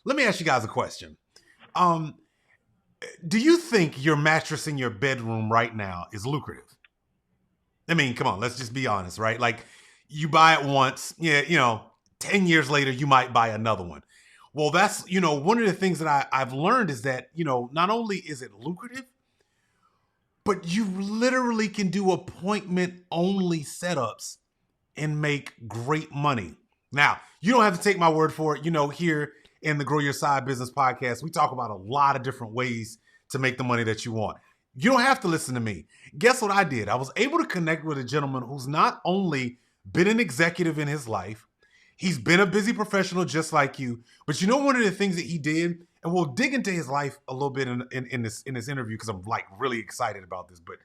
let me ask you guys a question. Um, do you think your mattress in your bedroom right now is lucrative? I mean, come on, let's just be honest, right? Like, you buy it once, yeah, 10 years later, you might buy another one. Well, that's, one of the things that I've learned is that, not only is it lucrative, but you literally can do appointment only setups and make great money. Now, you don't have to take my word for it. Here in the Grow Your Side Business podcast, we talk about a lot of different ways to make the money that you want. You don't have to listen to me. Guess what I did? I was able to connect with a gentleman who's not only been an executive in his life, he's been a busy professional just like you. But one of the things that he did, and we'll dig into his life a little bit in this interview because I'm like really excited about this. But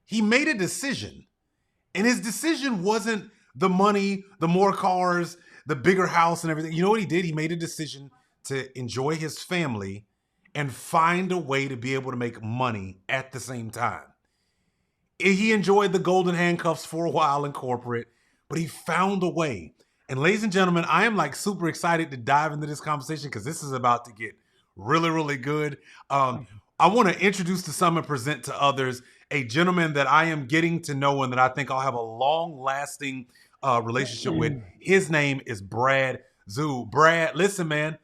he made a decision, and his decision wasn't the money, the more cars, the bigger house, and everything. You know what he did? He made a decision to enjoy his family and find a way to be able to make money at the same time. He enjoyed the golden handcuffs for a while in corporate, but he found a way. And ladies and gentlemen, I am like super excited to dive into this conversation because this is about to get really, really good. I want to introduce to some and present to others a gentleman that I am getting to know and that I think I'll have a long-lasting relationship with. His name is Brad Zoo. Brad, listen, man,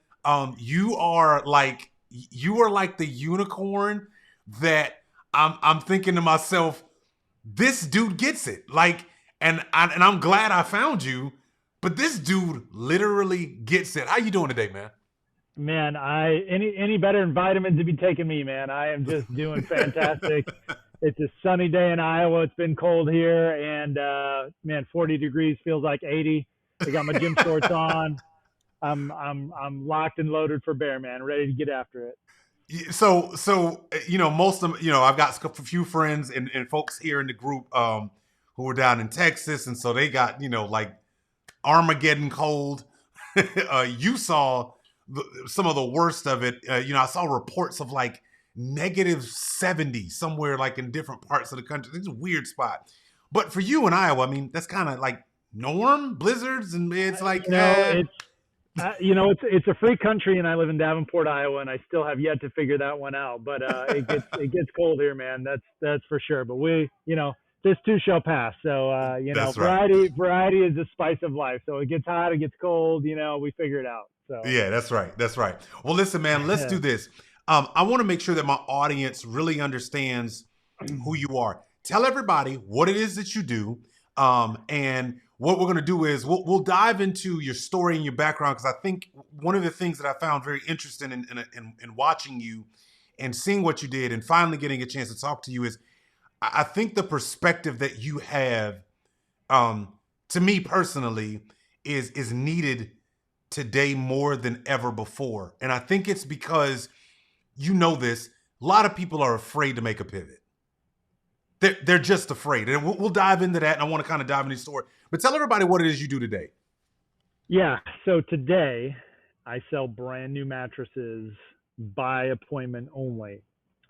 you are like the unicorn that I'm thinking to myself, this dude gets it. Like, and I'm glad I found you, but this dude literally gets it. How you doing today, man? Man, any better than vitamins to be taking me, man. I am just doing fantastic. It's a sunny day in Iowa. It's been cold here, and man, 40 degrees feels like 80. I got my gym shorts on. I'm locked and loaded for bear, man. Ready to get after it. So most of I've got a few friends and folks here in the group who are down in Texas, and so they got like Armageddon cold. You saw some of the worst of it. I saw reports of like -70 somewhere, like in different parts of the country. It's a weird spot. But for you in Iowa, I mean, that's kind of like norm, blizzards, and it's like, it's a free country, and I live in Davenport, Iowa, and I still have yet to figure that one out. But it gets cold here, man. That's for sure. But this too shall pass. So that's right. variety is the spice of life. So it gets hot, it gets cold. We figure it out. So Yeah, that's right. That's right. Well, listen, man, let's do this. I want to make sure that my audience really understands who you are. Tell everybody what it is that you do. And what we're going to do is we'll dive into your story and your background, because I think one of the things that I found very interesting in watching you and seeing what you did and finally getting a chance to talk to you is I think the perspective that you have, to me personally, is needed today more than ever before. And I think it's because this, a lot of people are afraid to make a pivot. They're just afraid. And we'll dive into that. And I want to kind of dive into the story. But tell everybody what it is you do today. Yeah. So today I sell brand new mattresses by appointment only.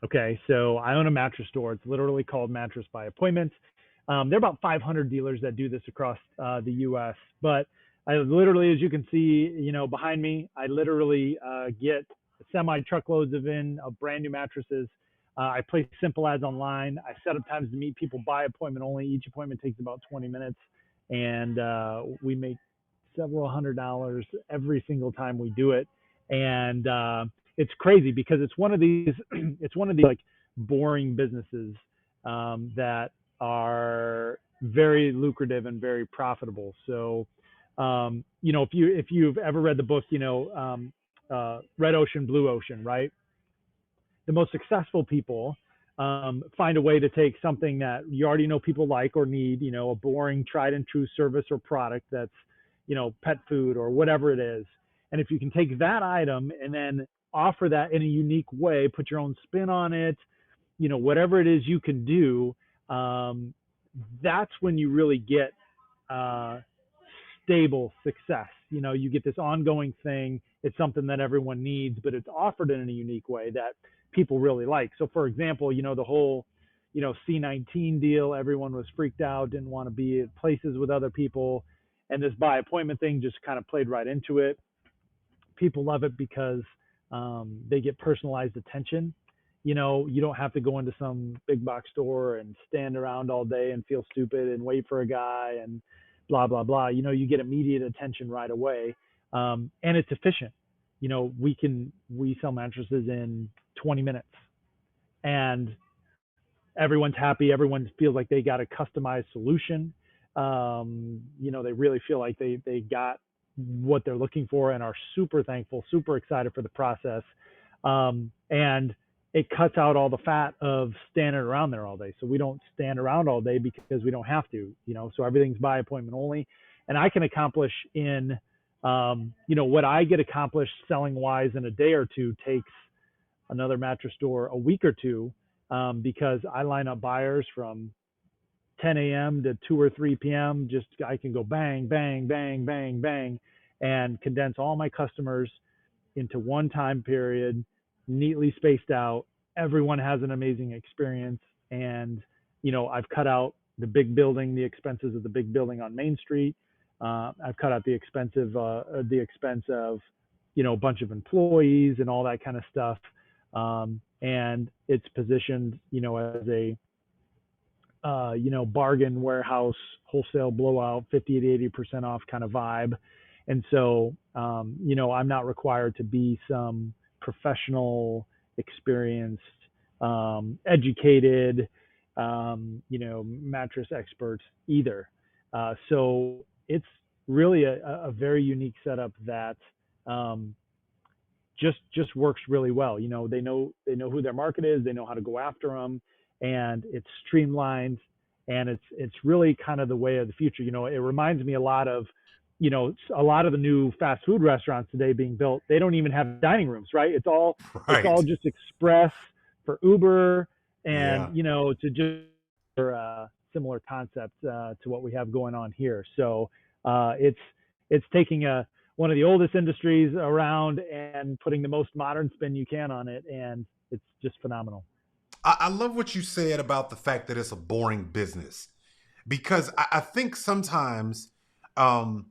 Okay. So I own a mattress store. It's literally called Mattress by Appointment. There are about 500 dealers that do this across the U.S. But I literally, as you can see, behind me, I literally get semi truckloads of brand new mattresses. I place simple ads online. I set up times to meet people by appointment only. Each appointment takes about 20 minutes, and we make several $100 every single time we do it. And it's crazy because it's one of these like boring businesses that are very lucrative and very profitable. So if you've ever read the book, Red Ocean, Blue Ocean, right? The most successful people find a way to take something that you already know people like or need, a boring, tried and true service or product that's, pet food or whatever it is. And if you can take that item and then offer that in a unique way, put your own spin on it, whatever it is you can do, that's when you really get stable success. You get this ongoing thing. It's something that everyone needs, but it's offered in a unique way that people really like. So for example, the whole, C19 deal, everyone was freaked out, didn't want to be at places with other people. And this by appointment thing just kind of played right into it. People love it because they get personalized attention. You don't have to go into some big box store and stand around all day and feel stupid and wait for a guy and blah blah blah. You get immediate attention right away, and it's efficient. We sell mattresses in 20 minutes, and everyone's happy. Everyone feels like they got a customized solution. They really feel like they got what they're looking for and are super thankful, super excited for the process. And it cuts out all the fat of standing around there all day. So we don't stand around all day because we don't have to, so everything's by appointment only. And I can accomplish what I get accomplished selling wise in a day or two takes another mattress store a week or two, because I line up buyers from 10 a.m. to 2 or 3 p.m. Just I can go bang, bang, bang, bang, bang, and condense all my customers into one time period, neatly spaced out. Everyone has an amazing experience, and I've cut out the big building, the expenses of the big building on Main Street. I've cut out the expense of a bunch of employees and all that kind of stuff. And it's positioned, as a bargain warehouse, wholesale blowout, 50 to 80% off kind of vibe. And so, I'm not required to be some professional, experienced, educated, mattress expert either. So it's really a very unique setup that, just works really well. They know who their market is, they know how to go after them, and it's streamlined, and it's really kind of the way of the future. It reminds me a lot of the new fast food restaurants today being built. They don't even have dining rooms, right? It's all Right. just express for Uber, and Yeah. to just similar concepts to what we have going on here. So it's taking one of the oldest industries around and putting the most modern spin you can on it, and it's just phenomenal. I love what you said about the fact that it's a boring business, because I think sometimes um,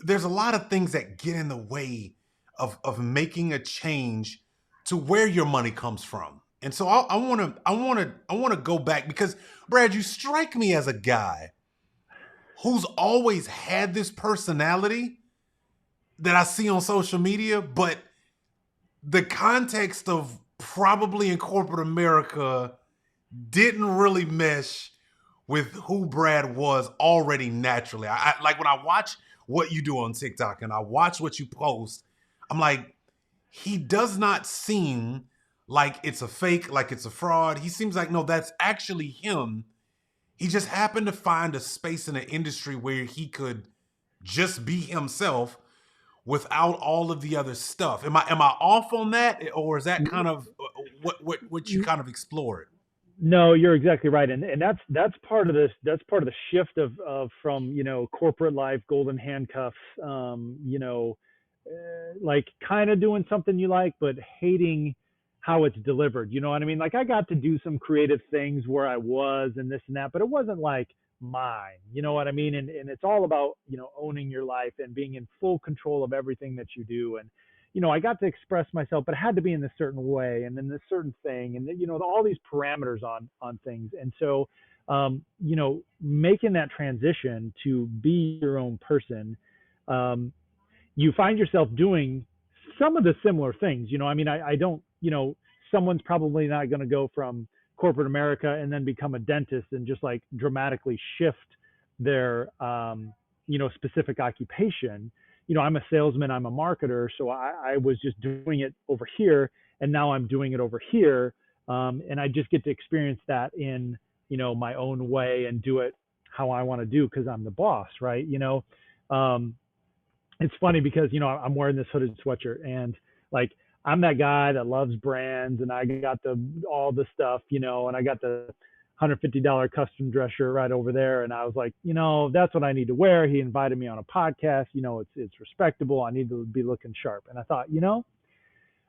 there's a lot of things that get in the way of making a change to where your money comes from. And so I want to go back, because Brad, you strike me as a guy who's always had this personality that I see on social media, but the context of probably in corporate America didn't really mesh with who Brad was already naturally. I like when I watch what you do on TikTok and I watch what you post, I'm like, he does not seem like it's a fake, like it's a fraud. He seems like, no, that's actually him. He just happened to find a space in an industry where he could just be himself without all of the other stuff. Am I off on that, or is that kind of what you kind of explored? No, you're exactly right, and that's part of this. That's part of the shift of from corporate life, golden handcuffs, like kind of doing something you like, but hating how it's delivered. You know what I mean? Like I got to do some creative things where I was and this and that, but it wasn't like mine. You know what I mean? And it's all about owning your life and being in full control of everything that you do. And I got to express myself, but it had to be in this certain way and then this certain thing, and all these parameters on things. And so, making that transition to be your own person, you find yourself doing some of the similar things. I don't, someone's probably not going to go from corporate America and then become a dentist and just like dramatically shift their, specific occupation. I'm a salesman, I'm a marketer. So I was just doing it over here, and now I'm doing it over here. And I just get to experience that in, my own way and do it how I want to do, because I'm the boss, right? Um, it's funny because I'm wearing this hooded sweatshirt, and like I'm that guy that loves brands, and I got all the stuff, and I got the $150 custom dress shirt right over there, and I was like, that's what I need to wear. He invited me on a podcast, it's respectable. I need to be looking sharp, and I thought,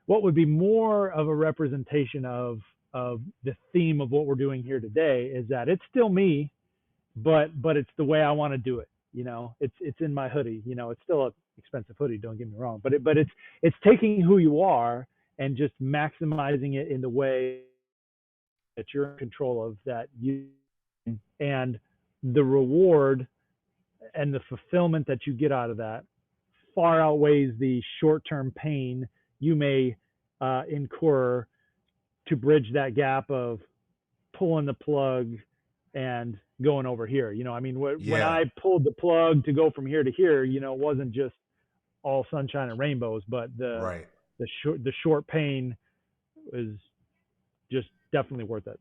what would be more of a representation of the theme of what we're doing here today is that it's still me, but it's the way I want to do it. it's in my hoodie. It's still a expensive hoodie, don't get me wrong, but it's taking who you are and just maximizing it in the way that you're in control of, that you, and the reward and the fulfillment that you get out of that far outweighs the short-term pain you may incur to bridge that gap of pulling the plug and going over here. I mean, when Yeah. I pulled the plug to go from here to here, it wasn't just all sunshine and rainbows, but the Right. the short pain is just definitely worth it.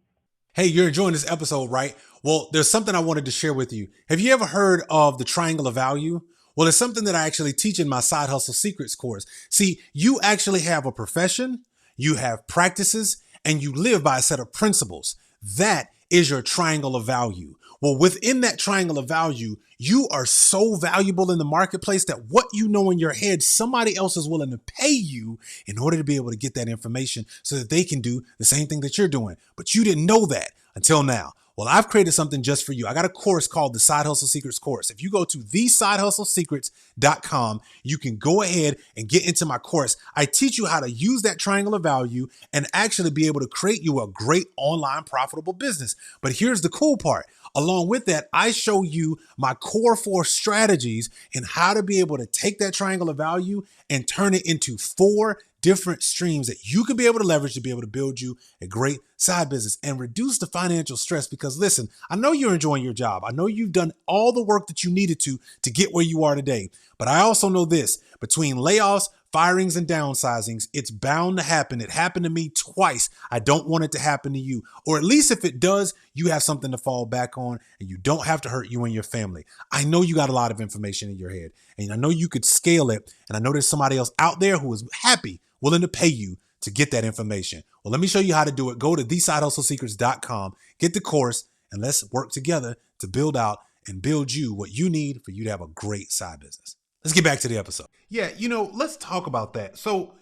Hey, you're enjoying this episode, right? Well, there's something I wanted to share with you. Have you ever heard of the triangle of value? Well, it's something that I actually teach in my Side Hustle Secrets course. See, you actually have a profession, you have practices, and you live by a set of principles. That is your triangle of value. Well, within that triangle of value, you are so valuable in the marketplace that what you know in your head, somebody else is willing to pay you in order to be able to get that information so that they can do the same thing that you're doing. But you didn't know that until now. Well, I've created something just for you. I got a course called the Side Hustle Secrets course. If you go to thesidehustlesecrets.com, you can go ahead and get into my course. I teach you how to use that triangle of value and actually be able to create you a great online profitable business. But here's the cool part. Along with that, I show you my core 4 strategies and how to be able to take that triangle of value and turn it into 4 different streams that you can be able to leverage to be able to build you a great side business and reduce the financial stress. Because listen, I know you're enjoying your job. I know you've done all the work that you needed to get where you are today. But I also know this: between layoffs, firings, and downsizings, it's bound to happen. It happened to me twice. I don't want it to happen to you. Or at least if it does, you have something to fall back on and you don't have to hurt you and your family. I know you got a lot of information in your head and I know you could scale it. And I know there's somebody else out there who is happy, willing to pay you to get that information. Well, let me show you how to do it. Go to thesidehustlesecrets.com, get the course, and let's work together to build out and build you what you need for you to have a great side business. Let's get back to the episode. Yeah, let's talk about that. So,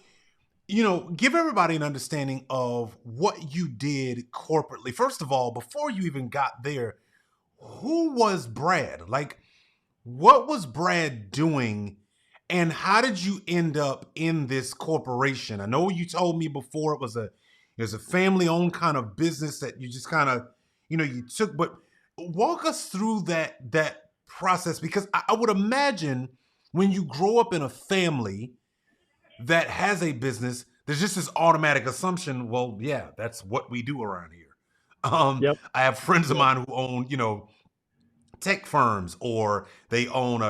give everybody an understanding of what you did corporately. First of all, before you even got there, who was Brad? Like, what was Brad doing and how did you end up in this corporation? I know you told me before it was a family-owned kind of business that you just kind of, you took, but walk us through that process, because I would imagine when you grow up in a family that has a business, there's just this automatic assumption, well, yeah, that's what we do around here. Yep. I have friends of Yep. mine who own, tech firms, or they own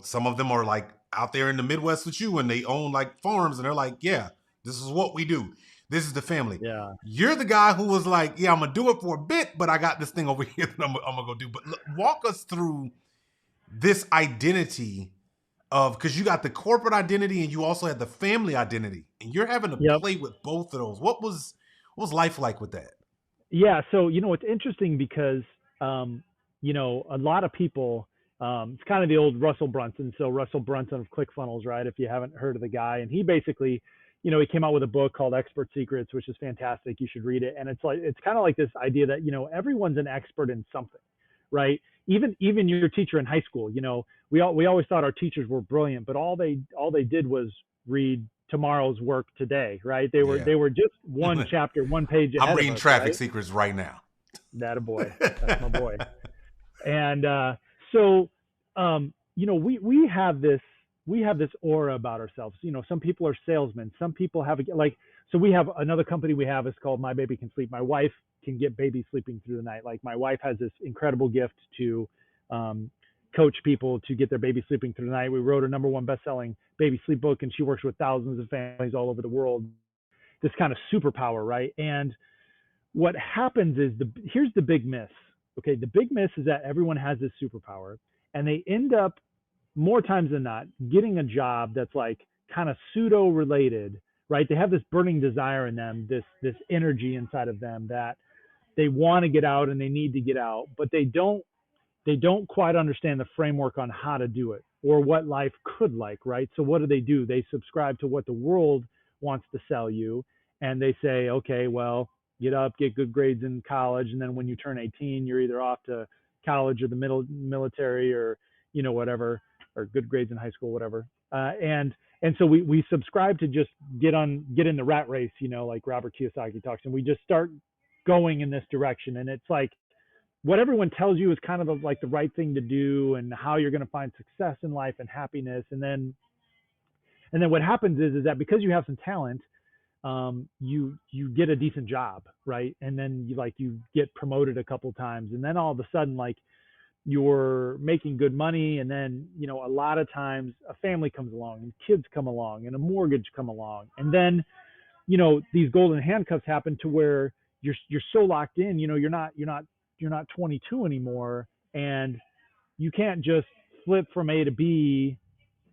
some of them are like out there in the Midwest with you and they own like farms and they're like, yeah, this is what we do. This is the family. Yeah. You're the guy who was like, yeah, I'm gonna do it for a bit, but I got this thing over here that I'm gonna go do. But walk us through this identity of, because you got the corporate identity and you also had the family identity and you're having to Yep. play with both of those. What was life like with that? Yeah. So, it's interesting because, a lot of people, it's kind of the old Russell Brunson. So Russell Brunson of ClickFunnels, right? If you haven't heard of the guy, and he basically, he came out with a book called Expert Secrets, which is fantastic. You should read it. And it's kind of like this idea that, everyone's an expert in something, right? Even your teacher in high school, we always thought our teachers were brilliant, but all they did was read tomorrow's work today, right? They were Yeah. they were just one chapter, one page I'm ahead of reading us, Traffic right? Secrets right now. That a boy. That's my boy. And so we have this aura about ourselves. Some people are salesmen, some people have so we have another company we have is called My Baby Can Sleep. My wife can get baby sleeping through the night. Like, my wife has this incredible gift to coach people to get their baby sleeping through the night. We wrote a #1 best-selling baby sleep book, and she works with thousands of families all over the world. This kind of superpower, right? And what happens is, here's the big miss. Okay, the big miss is that everyone has this superpower, and they end up more times than not getting a job that's like kind of pseudo related, right? They have this burning desire in them, this energy inside of them that they want to get out and they need to get out, but they don't quite understand the framework on how to do it or what life could like, right? So what do? They subscribe to what the world wants to sell you, and they say, okay, well, get up, get good grades in college, and then when you turn 18, you're either off to college or the military, or whatever, or good grades in high school, whatever. And so we subscribe to just get in the rat race, like Robert Kiyosaki talks, and we just start going in this direction. And it's like what everyone tells you is kind of like the right thing to do, and how you're going to find success in life and happiness. And then what happens is that because you have some talent, you get a decent job, right? And then you get promoted a couple times, and then all of a sudden, like, you're making good money, and then a lot of times a family comes along, and kids come along, and a mortgage come along, and then these golden handcuffs happen to where you're so locked in. You're not 22 anymore, and you can't just flip from A to B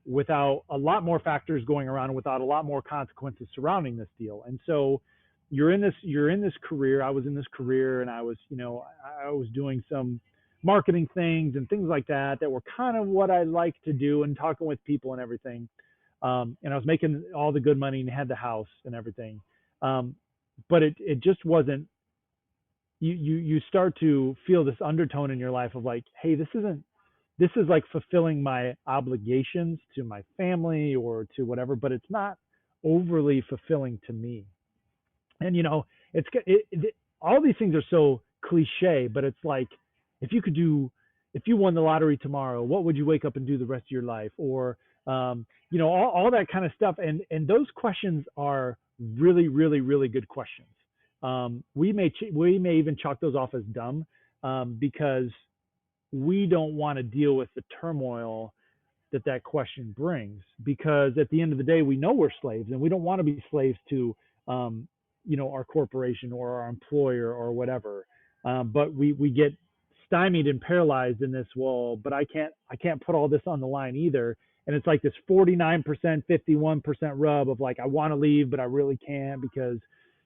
without a lot more factors going around, without a lot more consequences surrounding this deal. And so you're in this career. I was in this career, and I was doing some marketing things and things like that were kind of what I like to do, and talking with people and everything. And I was making all the good money and had the house and everything. But it just wasn't, you start to feel this undertone in your life of like, hey, this is like fulfilling my obligations to my family or to whatever, but it's not overly fulfilling to me. And all these things are so cliche, but it's like, if you won the lottery tomorrow, what would you wake up and do the rest of your life? Or all that kind of stuff. And those questions are really, really, really good questions. We may even chalk those off as dumb, because we don't want to deal with the turmoil that question brings, because at the end of the day, we know we're slaves, and we don't want to be slaves to our corporation or our employer or whatever. But we get stymied and paralyzed in this. Well, but I can't put all this on the line either. And it's like this 49%, 51% rub of like, I want to leave, but I really can't, because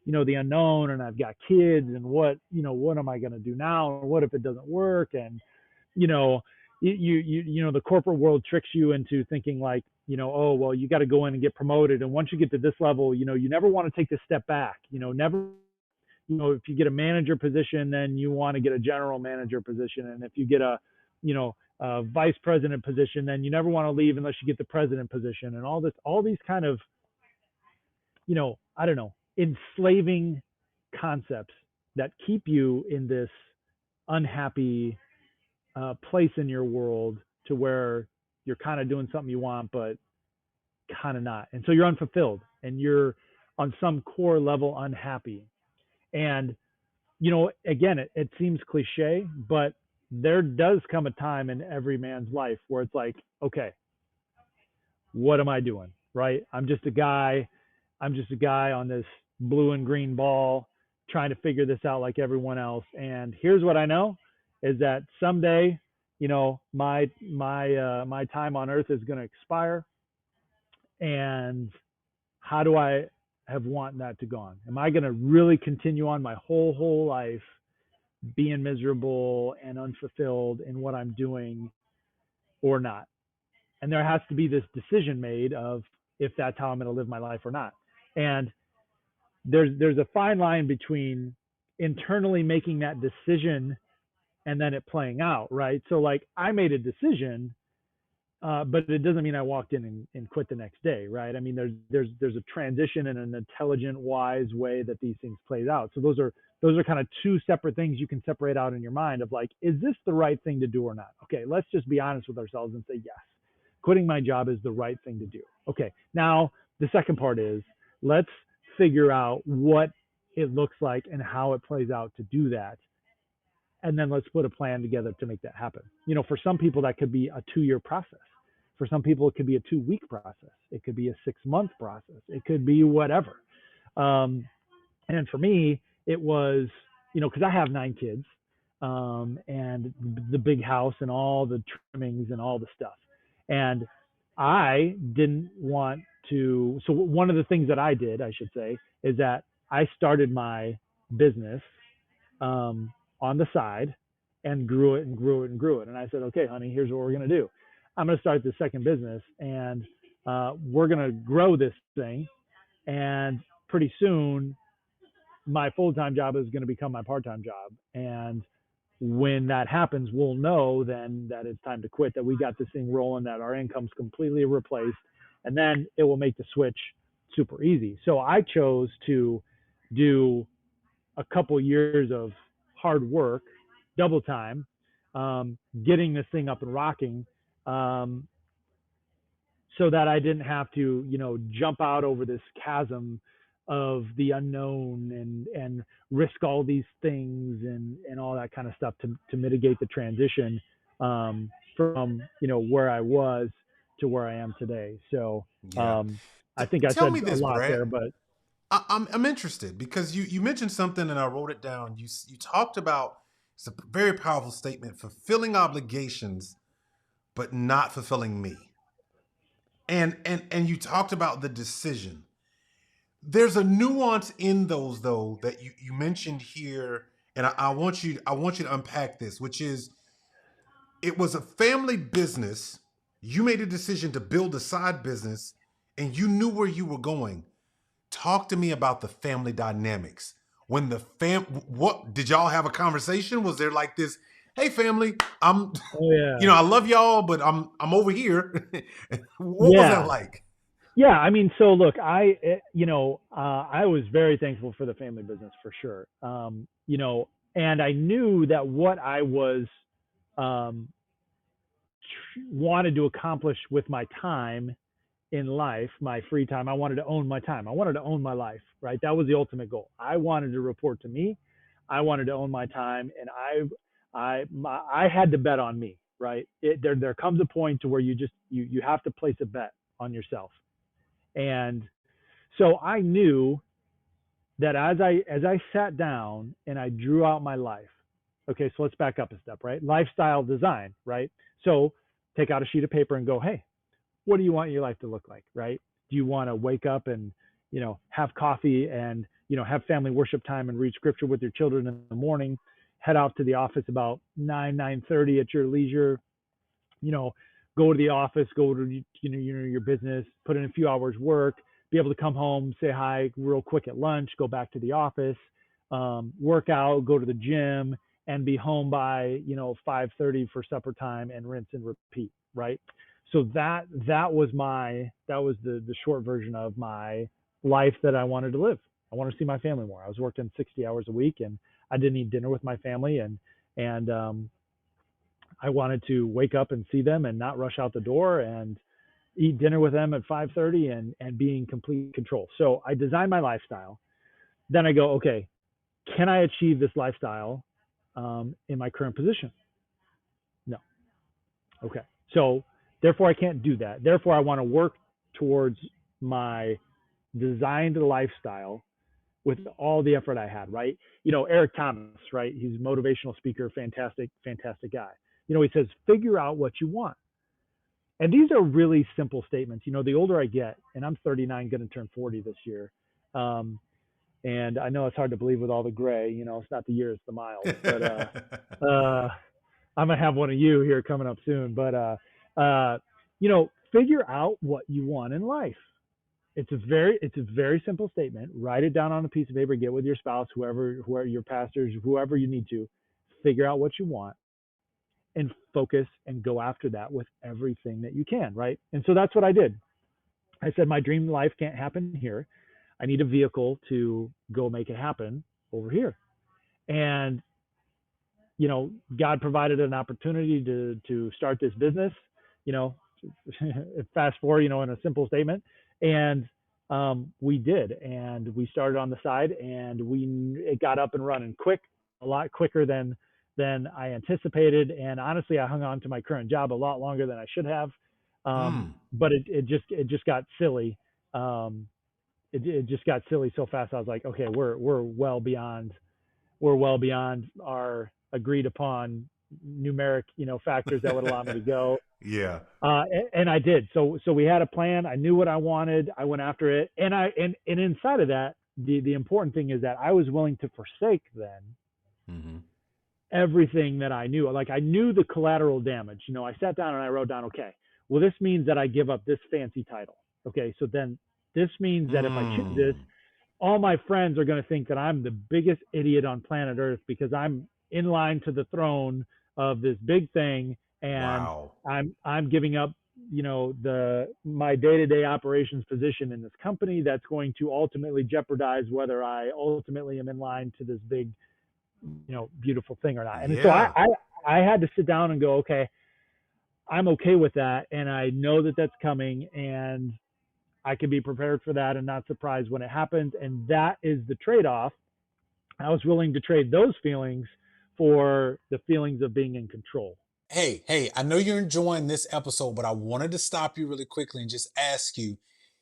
the unknown, and I've got kids, and what am I going to do now? And what if it doesn't work? And the corporate world tricks you into thinking like, oh, well, you got to go in and get promoted. And once you get to this level, you never want to take this step back, never, if you get a manager position, then you want to get a general manager position. And if you get a vice president position, then you never want to leave unless you get the president position. And all these kind of, I don't know, enslaving concepts that keep you in this unhappy place in your world, to where you're kind of doing something you want, but kind of not. And so you're unfulfilled, and you're on some core level unhappy. And, again, it seems cliche, but there does come a time in every man's life where it's like, okay, what am I doing? Right? I'm just a guy on this blue and green ball trying to figure this out like everyone else. And here's what I know is that someday, my time on earth is going to expire. And how do I have want that to go on? Am I going to really continue on my whole life being miserable and unfulfilled in what I'm doing, or not? And there has to be this decision made of if that's how I'm going to live my life or not. And there's a fine line between internally making that decision and then it playing out, right? So like, I made a decision, but it doesn't mean I walked in and quit the next day, right? I mean, there's a transition in an intelligent, wise way that these things plays out. So those are kind of two separate things you can separate out in your mind of like, is this the right thing to do or not? Okay, let's just be honest with ourselves and say, yes, quitting my job is the right thing to do. Okay, now the second part is, let's figure out what it looks like and how it plays out to do that. And then let's put a plan together to make that happen. For some people, that could be a 2-year process. For some people, it could be a 2-week process. It could be a 6-month process. It could be whatever. And for me, it was, because I have 9 kids, and the big house and all the trimmings and all the stuff. And I didn't want to. So one of the things that I did, I should say, is that I started my business on the side and grew it and grew it and grew it. And I said, okay, honey, here's what we're going to do. I'm going to start this second business, and we're going to grow this thing. And pretty soon, my full-time job is going to become my part-time job. And when that happens, we'll know then that it's time to quit, that we got this thing rolling, that our income's completely replaced, and then it will make the switch super easy. So I chose to do a couple years of hard work, double time, getting this thing up and rocking, um, so that I didn't have to, jump out over this chasm of the unknown and risk all these things and all that kind of stuff to mitigate the transition, from where I was to where I am today. So Yeah. I think I Tell me said a this, lot Brad. there, but I'm interested because you mentioned something and I wrote it down. You talked about, it's a very powerful statement: fulfilling obligations, but not fulfilling me. And you talked about the decision. There's a nuance in those though that you mentioned here, and I want you to unpack this, which is it was a family business. You made a decision to build a side business, and you knew where you were going. Talk to me about the family dynamics. When what did y'all have a conversation? Was there like this, hey family, I'm oh yeah, I love y'all, but I'm over here. What was that yeah. like? Yeah, I mean, so look, I was very thankful for the family business for sure. And I knew that what I was um, wanted to accomplish with my time in life, my free time, I wanted to own my time. I wanted to own my life, right? That was the ultimate goal. I wanted to report to me. I wanted to own my time, and I had to bet on me, right? There comes a point to where you have to place a bet on yourself. And so I knew that as I sat down and I drew out my life. Okay, so let's back up a step, right? Lifestyle design, right? So take out a sheet of paper and go, hey, what do you want your life to look like, right? Do you want to wake up and, have coffee and, have family worship time and read scripture with your children in the morning, head out to the office about 9:30 at your leisure, you know, go to the office, go to your business, put in a few hours work, be able to come home, say hi real quick at lunch, go back to the office, work out, go to the gym, and be home by 5:30 for supper time and rinse and repeat, right? So that was the short version of my life that I wanted to live. I wanted to see my family more. I was working 60 hours a week and I didn't eat dinner with my family, and I wanted to wake up and see them and not rush out the door and eat dinner with them at 5:30 and be in complete control. So I designed my lifestyle. Then I go, okay, can I achieve this lifestyle in my current position? No. Okay. So therefore I can't do that. Therefore I want to work towards my designed lifestyle with all the effort I had, right? Eric Thomas, right? He's a motivational speaker, fantastic, fantastic guy. He says, figure out what you want. And these are really simple statements. The older I get, and I'm 39, going to turn 40 this year. Um, and I know it's hard to believe with all the gray, it's not the year, it's the miles, but, I'm going to have one of you here coming up soon, but, figure out what you want in life. It's a very simple statement. Write it down on a piece of paper, get with your spouse, whoever your pastors, whoever you need to, figure out what you want and focus and go after that with everything that you can, right? And so that's what I did. I said, my dream life can't happen here. I need a vehicle to go make it happen over here. And, God provided an opportunity to start this business, you know, fast forward, in a simple statement. And we did. And we started on the side and it got up and running quick, a lot quicker than I anticipated. And honestly, I hung on to my current job a lot longer than I should have. But it just got silly. It just got silly so fast. I was like, okay, we're well beyond our agreed upon numeric, factors that would allow me to go. Yeah. And I did. So we had a plan. I knew what I wanted. I went after it. And inside of that, the important thing is that I was willing to forsake then Mm-hmm. everything that I knew. Like I knew the collateral damage. I sat down and I wrote down, okay, well, this means that I give up this fancy title. Okay, so then this means that if I choose this, Mm. all my friends are going to think that I'm the biggest idiot on planet Earth because I'm in line to the throne of this big thing, and Wow. I'm giving up, the my day-to-day operations position in this company that's going to ultimately jeopardize whether I ultimately am in line to this big, beautiful thing or not. And so Yeah. I had to sit down and go, okay, I'm okay with that, and I know that that's coming, and I can be prepared for that and not surprised when it happens. And that is the trade-off. I was willing to trade those feelings for the feelings of being in control. Hey, I know you're enjoying this episode, but I wanted to stop you really quickly and just ask you,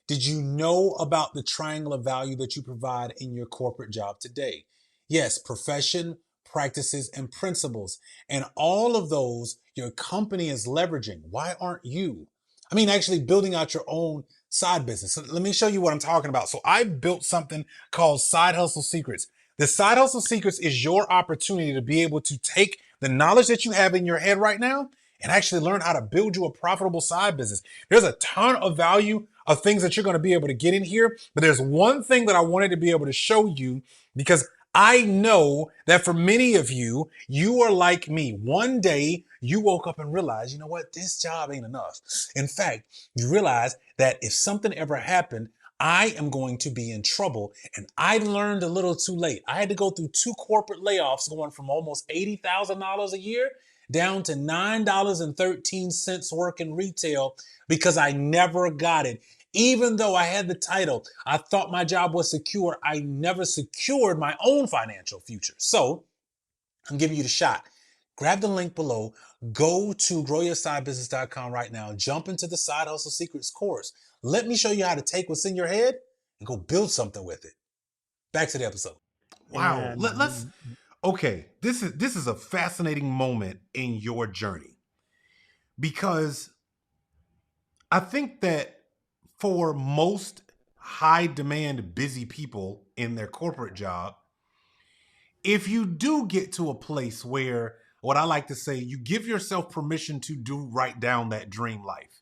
did you know about the triangle of value that you provide in your corporate job today? Yes, profession, practices, and principles. And all of those your company is leveraging. Why aren't you? I mean, actually building out your own side business. So let me show you what I'm talking about. So I built something called Side Hustle Secrets. The Side Hustle Secrets is your opportunity to be able to take the knowledge that you have in your head right now and actually learn how to build you a profitable side business. There's a ton of value of things that you're going to be able to get in here, but there's one thing that I wanted to be able to show you because I know that for many of you, you are like me. One day you woke up and realized, you know what, this job ain't enough. In fact, you realize that if something ever happened, I am going to be in trouble. And I learned a little too late. I had to go through 2 corporate layoffs going from almost $80,000 a year down to $9.13 working retail because I never got it. Even though I had the title, I thought my job was secure. I never secured my own financial future. So I'm giving you the shot. Grab the link below, go to growyoursidebusiness.com right now, jump into the Side Hustle Secrets course. Let me show you how to take what's in your head and go build something with it. Back to the episode. Wow. Let's And okay. This is a fascinating moment in your journey because I think that for most high demand busy people in their corporate job, if you do get to a place where what I like to say, you give yourself permission to do right down that dream life.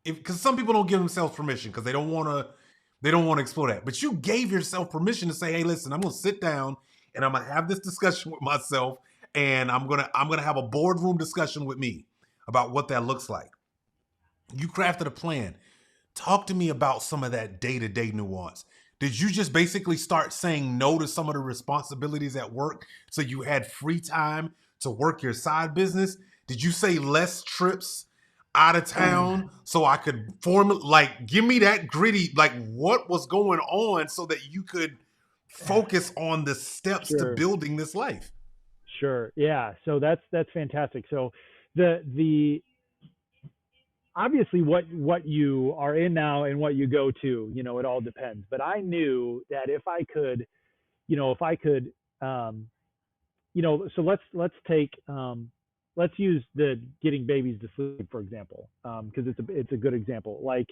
Because some people don't give themselves permission because they don't want to explore that. But you gave yourself permission to say, hey, listen, I'm gonna sit down and I'm gonna have this discussion with myself, and I'm gonna have a boardroom discussion with me about what that looks like. You crafted a plan. Talk to me about some of that day-to-day nuance. Did you just basically start saying no to some of the responsibilities at work so you had free time to work your side business? Did you say less trips out of town so I could give me that gritty, like what was going on so that you could focus on the steps to sure, building this life? sure, yeah. So that's fantastic. So the obviously what you are in now and what you go to, it all depends. But I knew that if I could, um, so let's use the getting babies to sleep for example, because it's a good example. Like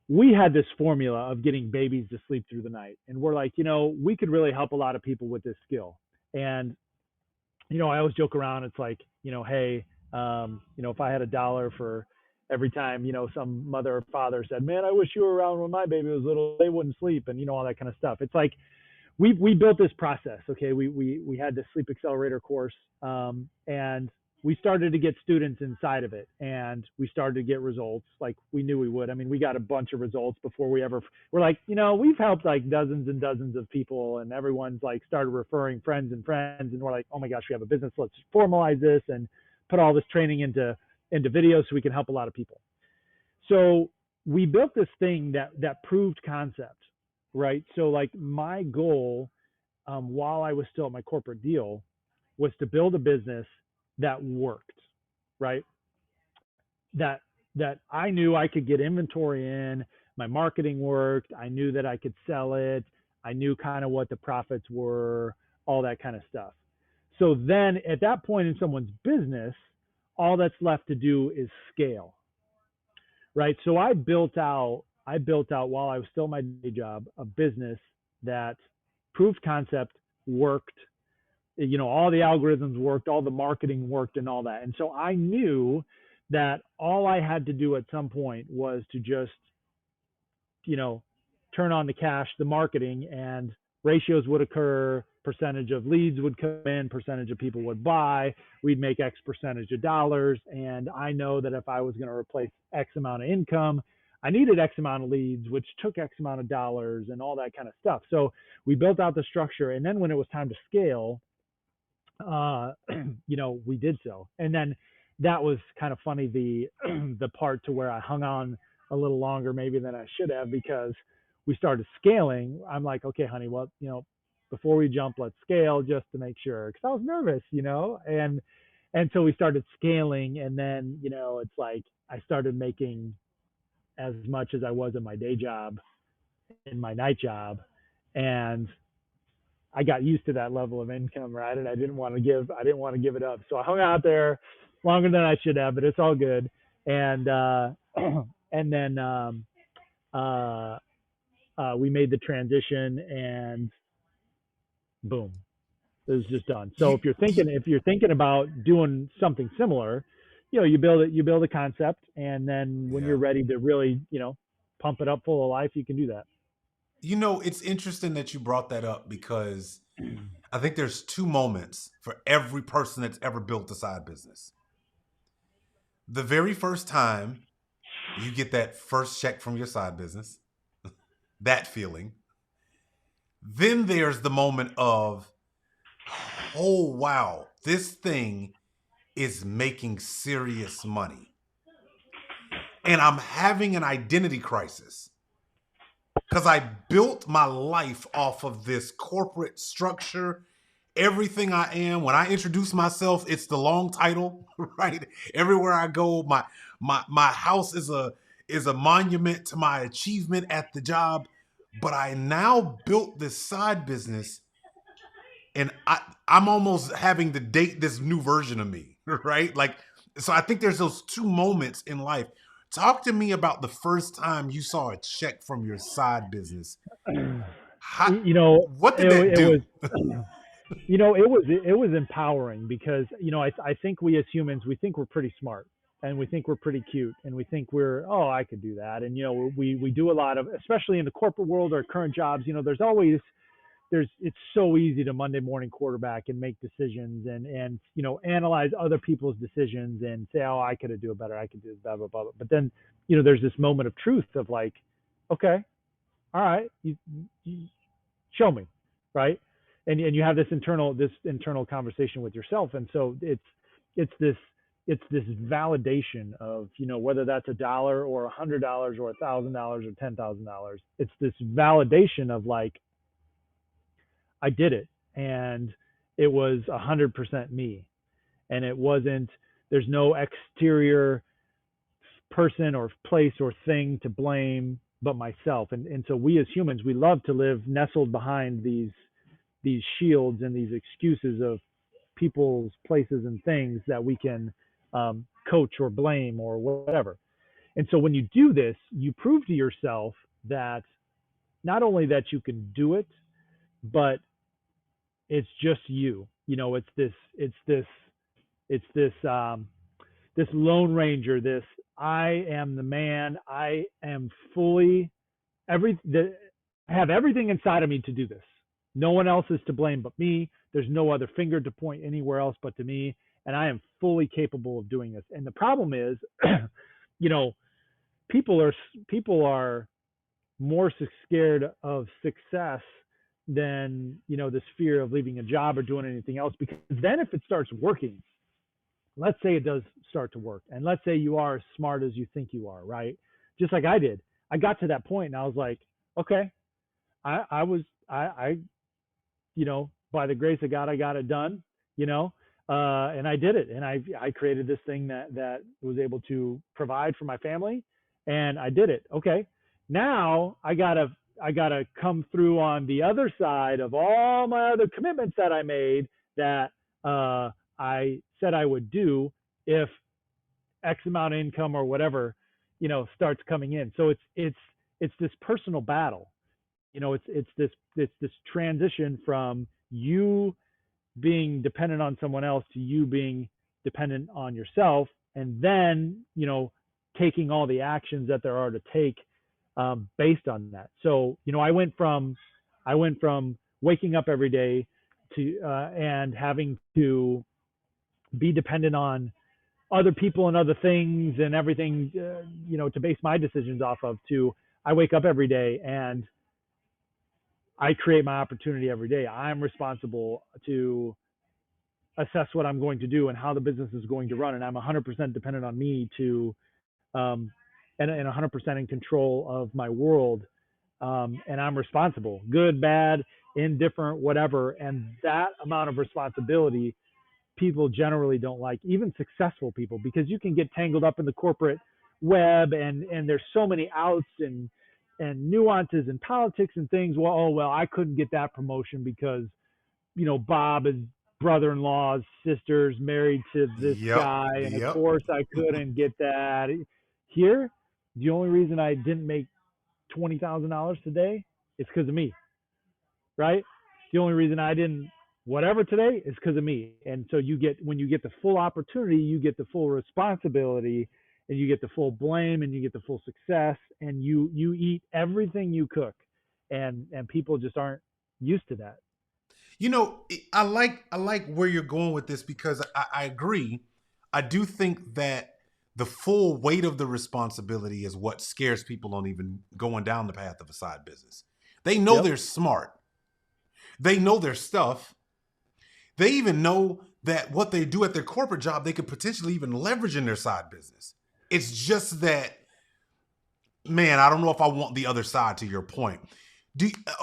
we had this formula of getting babies to sleep through the night, and we're like, we could really help a lot of people with this skill. And I always joke around. It's like, hey, if I had $1 for every time, some mother or father said, man, I wish you were around when my baby was little, they wouldn't sleep, and all that kind of stuff. It's like we built this process. Okay, we had this sleep accelerator course, and we started to get students inside of it, and we started to get results like we knew we would. I mean, we got a bunch of results before we're like, we've helped like dozens and dozens of people, and everyone's like started referring friends and friends, and we're like, oh my gosh, we have a business. Let's formalize this and put all this training into videos so we can help a lot of people. So we built this thing that proved concept, right? So like my goal, while I was still at my corporate deal, was to build a business that worked, right? That that I knew I could get inventory in, my marketing worked, I knew that I could sell it, I knew kind of what the profits were, all that kind of stuff. So then at that point in someone's business, all that's left to do is scale, right? So I built out while I was still my day job a business that proved concept, worked, all the algorithms worked, all the marketing worked, and all that. And so I knew that all I had to do at some point was to just, you know, turn on the cash, the marketing, and ratios would occur, percentage of leads would come in, percentage of people would buy, we'd make X percentage of dollars. And I know that if I was going to replace X amount of income, I needed X amount of leads, which took X amount of dollars and all that kind of stuff. So we built out the structure. And then when it was time to scale, we did so. And then that was kind of funny, the part to where I hung on a little longer maybe than I should have, because we started scaling. I'm like, okay, honey, well, before we jump, let's scale just to make sure, because I was nervous, and so we started scaling, and then it's like I started making as much as I was in my day job, in my night job, and I got used to that level of income, right? And I didn't want to give it up. So I hung out there longer than I should have, but it's all good. And and then we made the transition, and boom, it was just done. So if you're thinking about doing something similar, you build a concept, and then when you're ready to really, pump it up full of life, you can do that. It's interesting that you brought that up, because I think there's two moments for every person that's ever built a side business. The very first time you get that first check from your side business, that feeling. Then there's the moment of, oh, wow, this thing is making serious money. And I'm having an identity crisis, because I built my life off of this corporate structure. Everything I am, when I introduce myself, it's the long title, right? Everywhere I go, my house is a monument to my achievement at the job. But I now built this side business, and I'm almost having to date this new version of me, right? So I think there's those two moments in life. Talk to me about the first time you saw a check from your side business. What did that do? It was empowering, because I think we as humans, we think we're pretty smart, and we think we're pretty cute, and we think I could do that. And we do a lot of, especially in the corporate world, our current jobs, it's so easy to Monday morning quarterback and make decisions, and analyze other people's decisions and say, oh, I could do it better, I could do this, blah blah blah. But then there's this moment of truth of like, okay, all right, you show me, right? And you have this internal conversation with yourself. And so it's this validation of, whether that's $1 or $100 or $1,000 or $10,000. It's this validation of like, I did it, and it was 100% me, and there's no exterior person or place or thing to blame but myself. And so we as humans, we love to live nestled behind these shields and these excuses of people's, places, and things that we can coach or blame or whatever. And so when you do this, you prove to yourself that not only that you can do it, but it's just you. It's this Lone Ranger, this I am the man, I am fully I have everything inside of me to do this. No one else is to blame but me. There's no other finger to point anywhere else but to me, and I am fully capable of doing this. And the problem is, people are more scared of success than this fear of leaving a job or doing anything else. Because then if it starts working, let's say it does start to work, and let's say you are as smart as you think you are, right? Just like I did. I got to that point and I was like, okay, I by the grace of God, I got it done, and I did it. And I created this thing that was able to provide for my family, and I did it. Okay. Now I gotta come through on the other side of all my other commitments that I made, that I said I would do if X amount of income or whatever, starts coming in. So it's this personal battle. It's this transition from you being dependent on someone else to you being dependent on yourself, and then taking all the actions that there are to take based on that. So I went from waking up every day to and having to be dependent on other people and other things and everything, to base my decisions off of, to I wake up every day and I create my opportunity every day. I'm responsible to assess what I'm going to do and how the business is going to run. And I'm 100% dependent on me to, um, and 100% in control of my world. And I'm responsible, good, bad, indifferent, whatever. And that amount of responsibility, people generally don't like, even successful people, because you can get tangled up in the corporate web, and there's so many outs and nuances and politics and things. Well, oh well, I couldn't get that promotion because Bob is brother-in-law's sister's married to this Yep. guy, and of Yep. course I couldn't get that. Here, the only reason I didn't make $20,000 today is because of me, right? The only reason I didn't whatever today is because of me. And so when you get the full opportunity, you get the full responsibility, and you get the full blame, and you get the full success, and you eat everything you cook, and people just aren't used to that. I like where you're going with this, because I agree. I do think that the full weight of the responsibility is what scares people on even going down the path of a side business. They know Yep. they're smart. They know their stuff. They even know that what they do at their corporate job, they could potentially even leverage in their side business. It's just that, man, I don't know if I want the other side, to your point.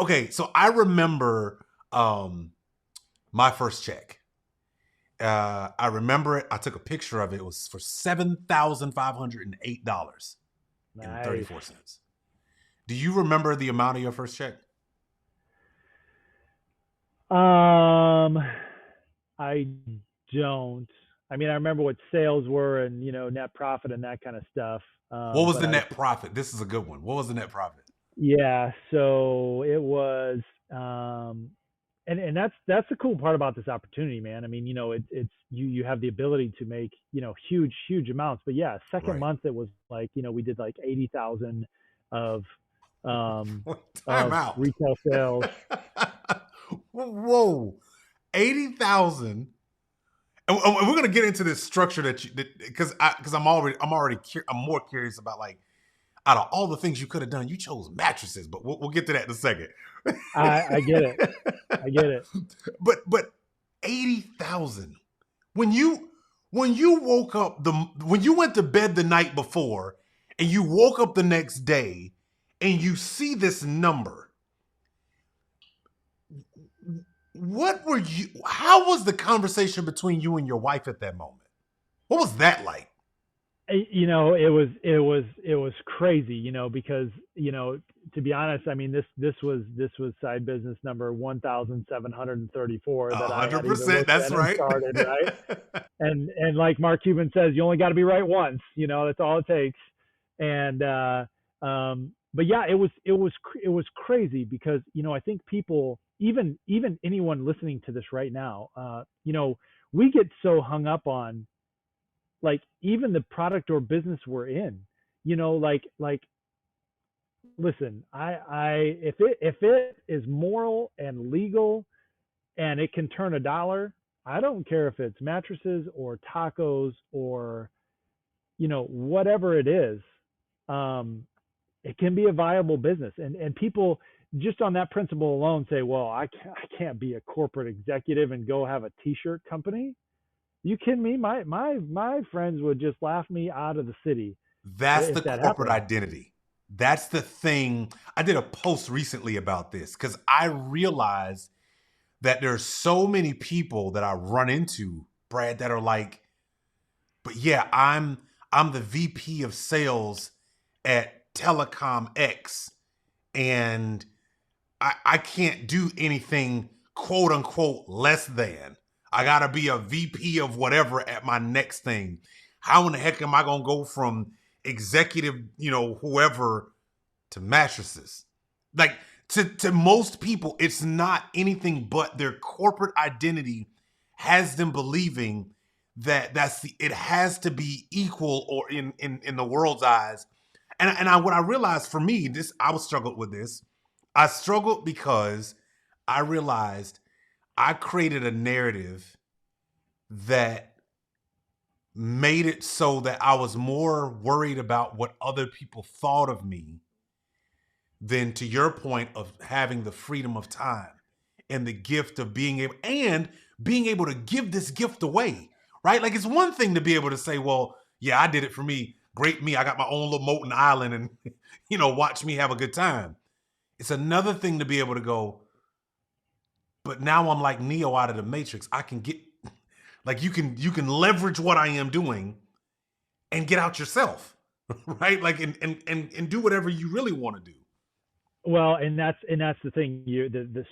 Okay, so I remember my first check. I remember it. I took a picture of it. It was for $7,508.34. Nice. Do you remember the amount of your first check? I don't. I mean, I remember what sales were and net profit and that kind of stuff. What was But the net profit? This is a good one. What was the net profit? yeah, so it was, and that's the cool part about this opportunity, man. I mean, it's you have the ability to make huge amounts. But yeah, second Right. month it was like we did like 80,000 of Time out. retail sales. Whoa, 80,000. And we're gonna get into this structure because I'm more curious about, like, out of all the things you could have done, you chose mattresses. But we'll get to that in a second. I get it. I get it. But 80,000. When you woke up when you went to bed the night before and you woke up the next day and you see this number, how was the conversation between you and your wife at that moment? What was that like? It was crazy, because to be honest, I mean this was side business number 1,734 that I had either 100%. looked That's at and right. started, right. And like Mark Cuban says, you only got to be right once. That's all it takes. And but yeah, it was crazy because I think people, even anyone listening to this right now, we get so hung up on, like, even the product or business we're in, like listen, I if it is moral and legal and it can turn a dollar, I don't care if it's mattresses or tacos or whatever it is. It can be a viable business, and people just on that principle alone say, well, I can't be a corporate executive and go have a t-shirt company. You kidding me? My friends would just laugh me out of the city That's the if that corporate happened. identity. That's the thing. I did a post recently about this because I realized that there's so many people that I run into, Brad, that are like, but yeah, I'm the VP of sales at Telecom X, and I can't do anything quote unquote less than. I gotta be a VP of whatever at my next thing. How in the heck am I gonna go from executive, whoever, to mattresses? Like, to most people, it's not anything but their corporate identity has them believing that it has to be equal, or in the world's eyes. And what I realized, for me, I was struggled with this. I struggled because I realized I created a narrative that made it so that I was more worried about what other people thought of me than, to your point, of having the freedom of time and the gift of being able to give this gift away, right? Like, it's one thing to be able to say, well, yeah, I did it for me. Great me. I got my own little molten island and, watch me have a good time. It's another thing to be able to go, but now I'm like Neo out of the Matrix. I can get, like, you can leverage what I am doing and get out yourself, right? Like, and do whatever you really want to do. Well, and that's the thing.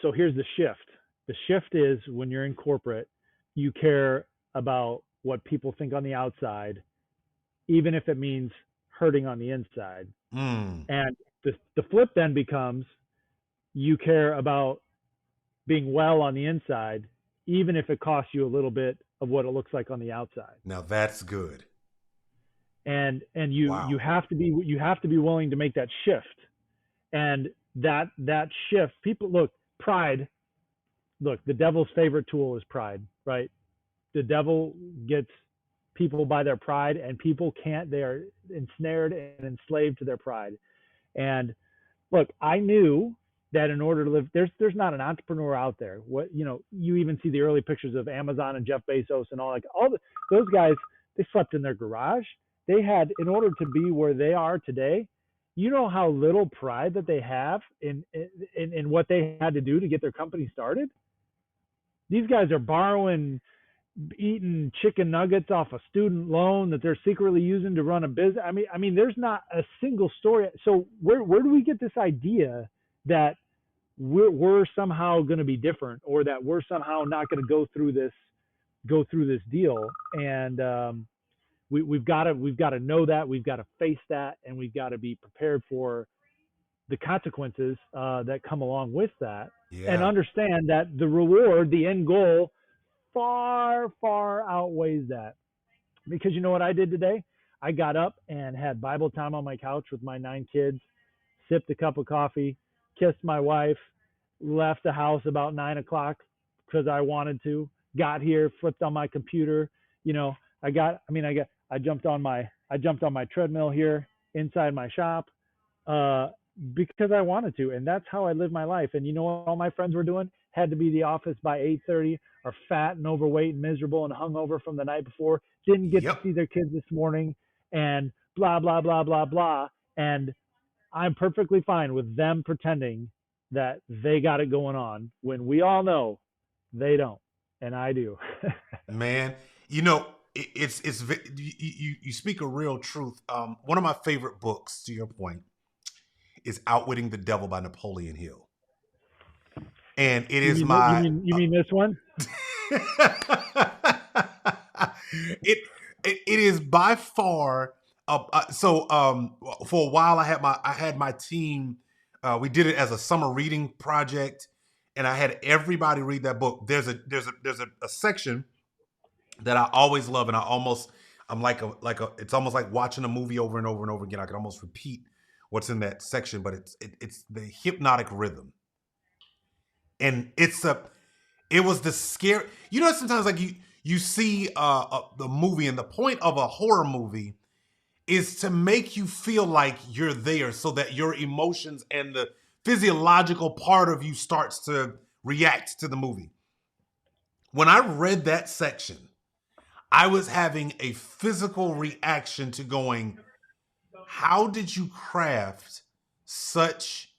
So here's the shift. The shift is when you're in corporate, you care about what people think on the outside, even if it means hurting on the inside. Mm. And the flip then becomes you care about being well on the inside, even if it costs you a little bit of what it looks like on the outside. Now that's good. And Wow. you have to be willing to make that shift. And that shift, people pride. Look, the devil's favorite tool is pride, right? The devil gets people by their pride, and people can't. They are ensnared and enslaved to their pride. And look, I knew that in order to live, there's not an entrepreneur out there. You even see the early pictures of Amazon and Jeff Bezos and those guys. They slept in their garage. They had, in order to be where they are today, you know how little pride that they have in what they had to do to get their company started. These guys are borrowing, eating chicken nuggets off a student loan that they're secretly using to run a business. I mean, there's not a single story. So where do we get this idea that we're somehow going to be different, or that we're somehow not going to go through this deal? And we've got to know that, we've got to face that, and we've got to be prepared for the consequences that come along with that. Yeah. And understand that the reward, the end goal, far outweighs that. Because you know what I did today? I got up and had Bible time on my couch with my 9 kids, sipped a cup of coffee, kissed my wife, left the house about 9 o'clock because I wanted to, got here, flipped on my computer. I jumped on my treadmill here inside my shop because I wanted to, and that's how I live my life. And you know what all my friends were doing? Had to be at the office by 8:30, are fat and overweight and miserable and hungover from the night before, didn't get to see their kids this morning, and blah blah blah blah blah. And I'm perfectly fine with them pretending that they got it going on when we all know they don't, and I do. Man, it's you speak a real truth. One of my favorite books, to your point, is Outwitting the Devil by Napoleon Hill. And it is my... You mean this one? It is by far... for a while I had my team, we did it as a summer reading project, and I had everybody read that book. There's a section that I always love, and it's almost like watching a movie over and over and over again. I can almost repeat what's in that section, but it's the hypnotic rhythm. And it was the scare. Sometimes like you see the movie, and the point of a horror movie is to make you feel like you're there, so that your emotions and the physiological part of you starts to react to the movie. When I read that section, I was having a physical reaction to going, how did you craft such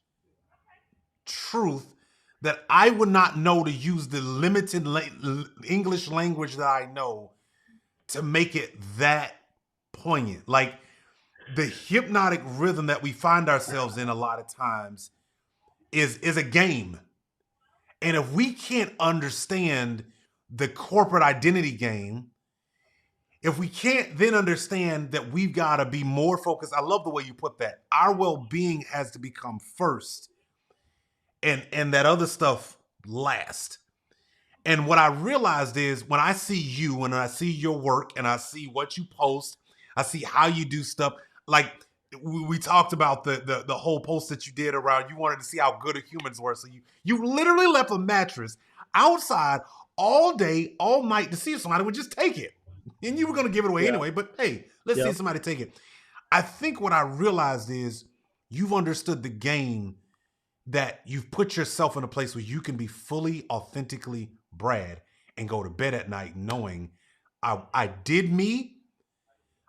truth that I would not know to use the limited English language that I know to make it that poignant? Like, the hypnotic rhythm that we find ourselves in a lot of times is a game. And if we can't understand the corporate identity game, if we can't then understand that we've got to be more focused, I love the way you put that. Our well-being has to become first, and that other stuff last. And what I realized is, when I see you and I see your work and I see what you post, I see how you do stuff. Like, we talked about the whole post that you did around you wanted to see how good humans were. So you literally left a mattress outside all day, all night to see if somebody would just take it. And you were going to give it away anyway, but hey, let's see if somebody take it. I think what I realized is you've understood the game, that you've put yourself in a place where you can be fully, authentically Brad and go to bed at night knowing I did me,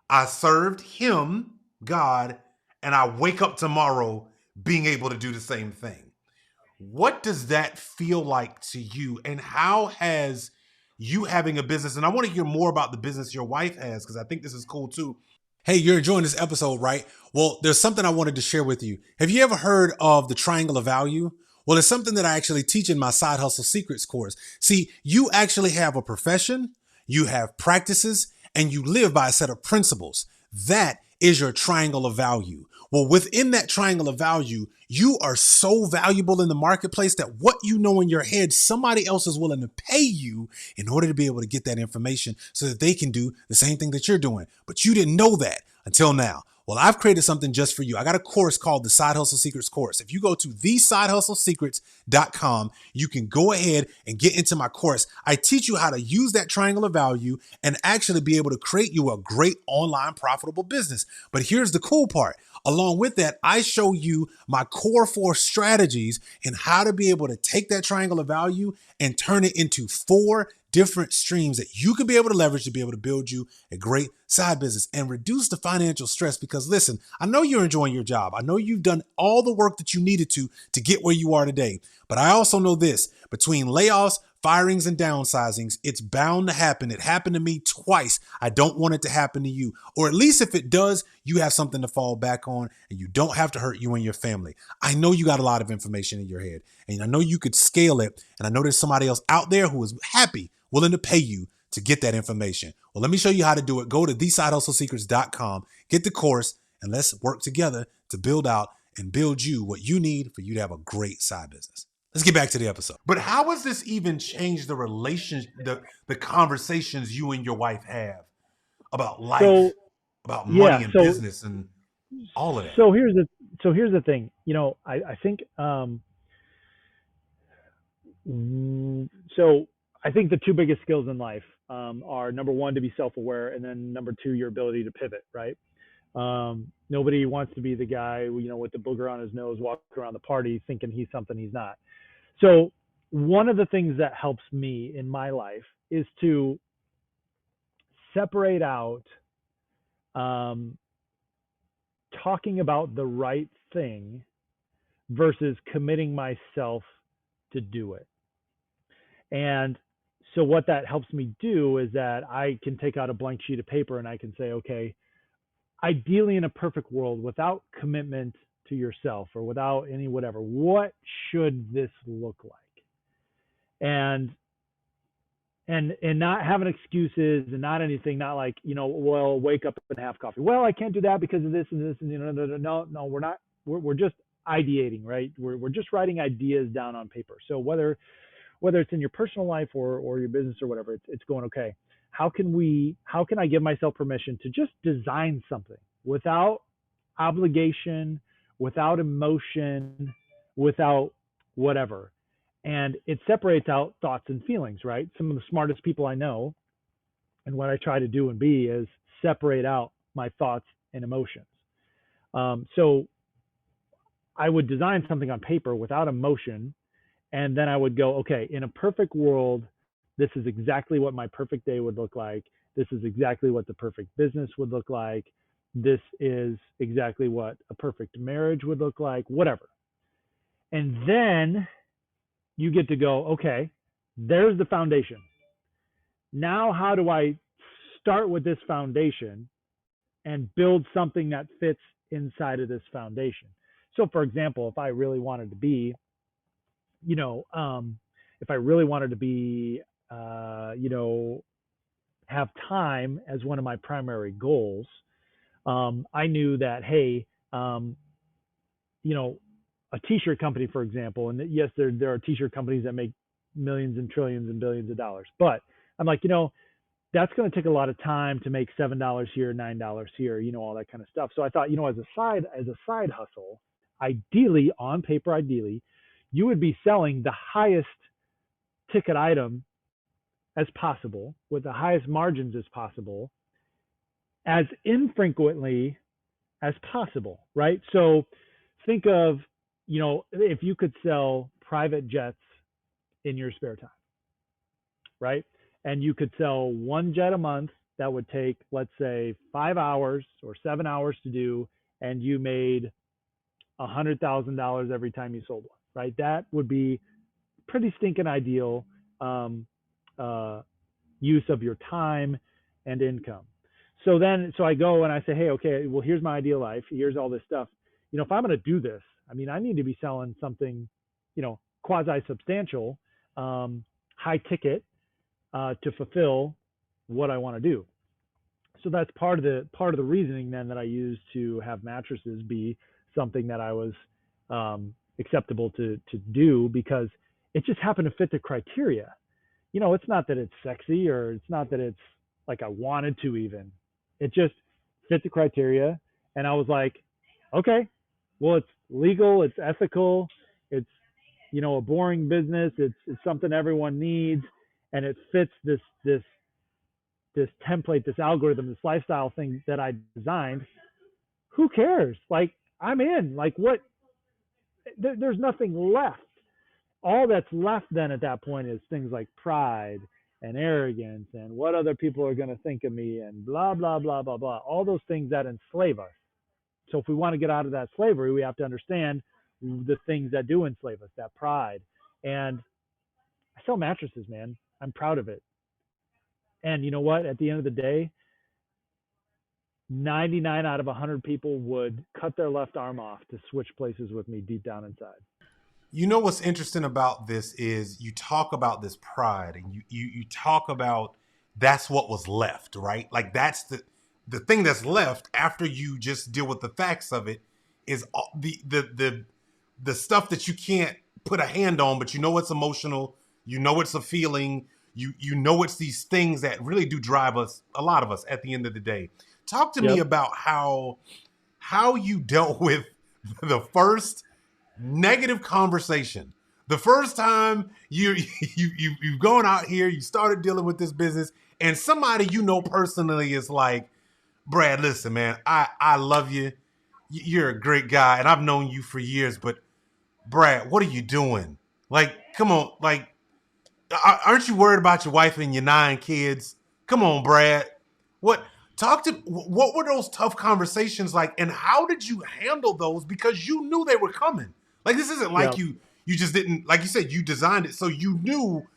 I served him, God, and I wake up tomorrow being able to do the same thing. What does that feel like to you? And how has you having a business, and I want to hear more about the business your wife has, because I think this is cool too. Hey, you're enjoying this episode, right? Well, there's something I wanted to share with you. Have you ever heard of the triangle of value? Well, it's something that I actually teach in my Side Hustle Secrets course. See, you actually have a profession, you have practices, and you live by a set of principles. That is your triangle of value. Well, within that triangle of value, you are so valuable in the marketplace that what you know in your head, somebody else is willing to pay you in order to be able to get that information so that they can do the same thing that you're doing. But you didn't know that until now. Well, I've created something just for you. I got a course called the Side Hustle Secrets course. If you go to thesidehustlesecrets.com, you can go ahead and get into my course. I teach you how to use that triangle of value and actually be able to create you a great online profitable business. But here's the cool part. Along with that, I show you my core 4 strategies and how to be able to take that triangle of value and turn it into 4 different streams that you can be able to leverage to be able to build you a great side business and reduce the financial stress. Because listen, I know you're enjoying your job. I know you've done all the work that you needed to get where you are today. But I also know this, between layoffs, firings, and downsizings, it's bound to happen. It happened to me twice. I don't want it to happen to you. Or at least if it does, you have something to fall back on and you don't have to hurt you and your family. I know you got a lot of information in your head and I know you could scale it. And I know there's somebody else out there who is happy, willing to pay you to get that information. Well, let me show you how to do it. Go to thesidehustlesecrets.com, get the course, and let's work together to build out and build you what you need for you to have a great side business. Let's get back to the episode. But how has this even changed the relationship, the conversations you and your wife have about life, about money and business and all of that? So here's the thing. You know, I think I think the 2 biggest skills in life are, number 1, to be self-aware, and then number 2, your ability to pivot, right? Nobody wants to be the guy, you know, with the booger on his nose, walking around the party thinking he's something he's not. So one of the things that helps me in my life is to separate out talking about the right thing versus committing myself to do it. And so what that helps me do is that I can take out a blank sheet of paper and I can say, okay, ideally in a perfect world, without commitment to yourself or without any whatever, what should this look like? And not having excuses and not anything, not like, you know, well, wake up and have coffee. Well, I can't do that because of this and this and, you know, no, we're not, we're just ideating, right? We're just writing ideas down on paper. So whether it's in your personal life or your business or whatever, it's going, okay, how can I give myself permission to just design something without obligation, without emotion, without whatever? And it separates out thoughts and feelings, right? Some of the smartest people I know, and what I try to do and be, is separate out my thoughts and emotions. So I would design something on paper without emotion, and then I would go, okay, in a perfect world, this is exactly what my perfect day would look like. This is exactly what the perfect business would look like. This is exactly what a perfect marriage would look like, whatever. And then you get to go, okay, there's the foundation. Now, how do I start with this foundation and build something that fits inside of this foundation? So, for example, if I really wanted to be, you know, have time as one of my primary goals, I knew that, hey, you know, a t-shirt company, for example, and yes, there are t-shirt companies that make millions and trillions and billions of dollars, but I'm like, you know, that's going to take a lot of time to make $7 here, $9 here, all that kind of stuff. So I thought, as a side hustle, ideally, on paper, ideally, you would be selling the highest ticket item as possible with the highest margins as possible as infrequently as possible, right? So think of, if you could sell private jets in your spare time, right? And you could sell one jet a month that would take, let's say, 5 hours or 7 hours to do, and you made $100,000 every time you sold one, right? That would be pretty stinking ideal use of your time and income. So I go and I say, hey, okay, well, here's my ideal life. Here's all this stuff. If I'm going to do this, I need to be selling something, quasi substantial, high ticket, to fulfill what I want to do. So that's part of the reasoning then that I used to have mattresses be something that I was acceptable to do, because it just happened to fit the criteria. It's not that it's sexy, or it's not that it's like I wanted to even. It just fit the criteria, and I was like, okay, well, it's legal, it's ethical, it's a boring business, it's something everyone needs, and it fits this template, this algorithm, this lifestyle thing that I designed. Who cares? Like, I'm in. Like, what? There's nothing left. All that's left then at that point is things like pride and arrogance and what other people are going to think of me and blah, blah, blah, blah, blah. All those things that enslave us. So if we want to get out of that slavery, we have to understand the things that do enslave us, that pride. And I sell mattresses, man. I'm proud of it. And you know what? At the end of the day, 99 out of 100 people would cut their left arm off to switch places with me deep down inside. What's interesting about this is you talk about this pride, and you talk about that's what was left, right? Like, that's the thing that's left after you just deal with the facts of it is the stuff that you can't put a hand on, but it's emotional, it's a feeling, you know it's these things that really do drive us, a lot of us, at the end of the day. Talk to me about how you dealt with the first negative conversation. The first time you've gone out here, you started dealing with this business, and somebody personally is like, Brad, listen, man, I love you. You're a great guy, and I've known you for years, but Brad, what are you doing? Like, come on, like, aren't you worried about your wife and your 9 kids? Come on, Brad. What were those tough conversations like, and how did you handle those? Because you knew they were coming. Like, this isn't like you just didn't, like you said, you designed it, so you knew,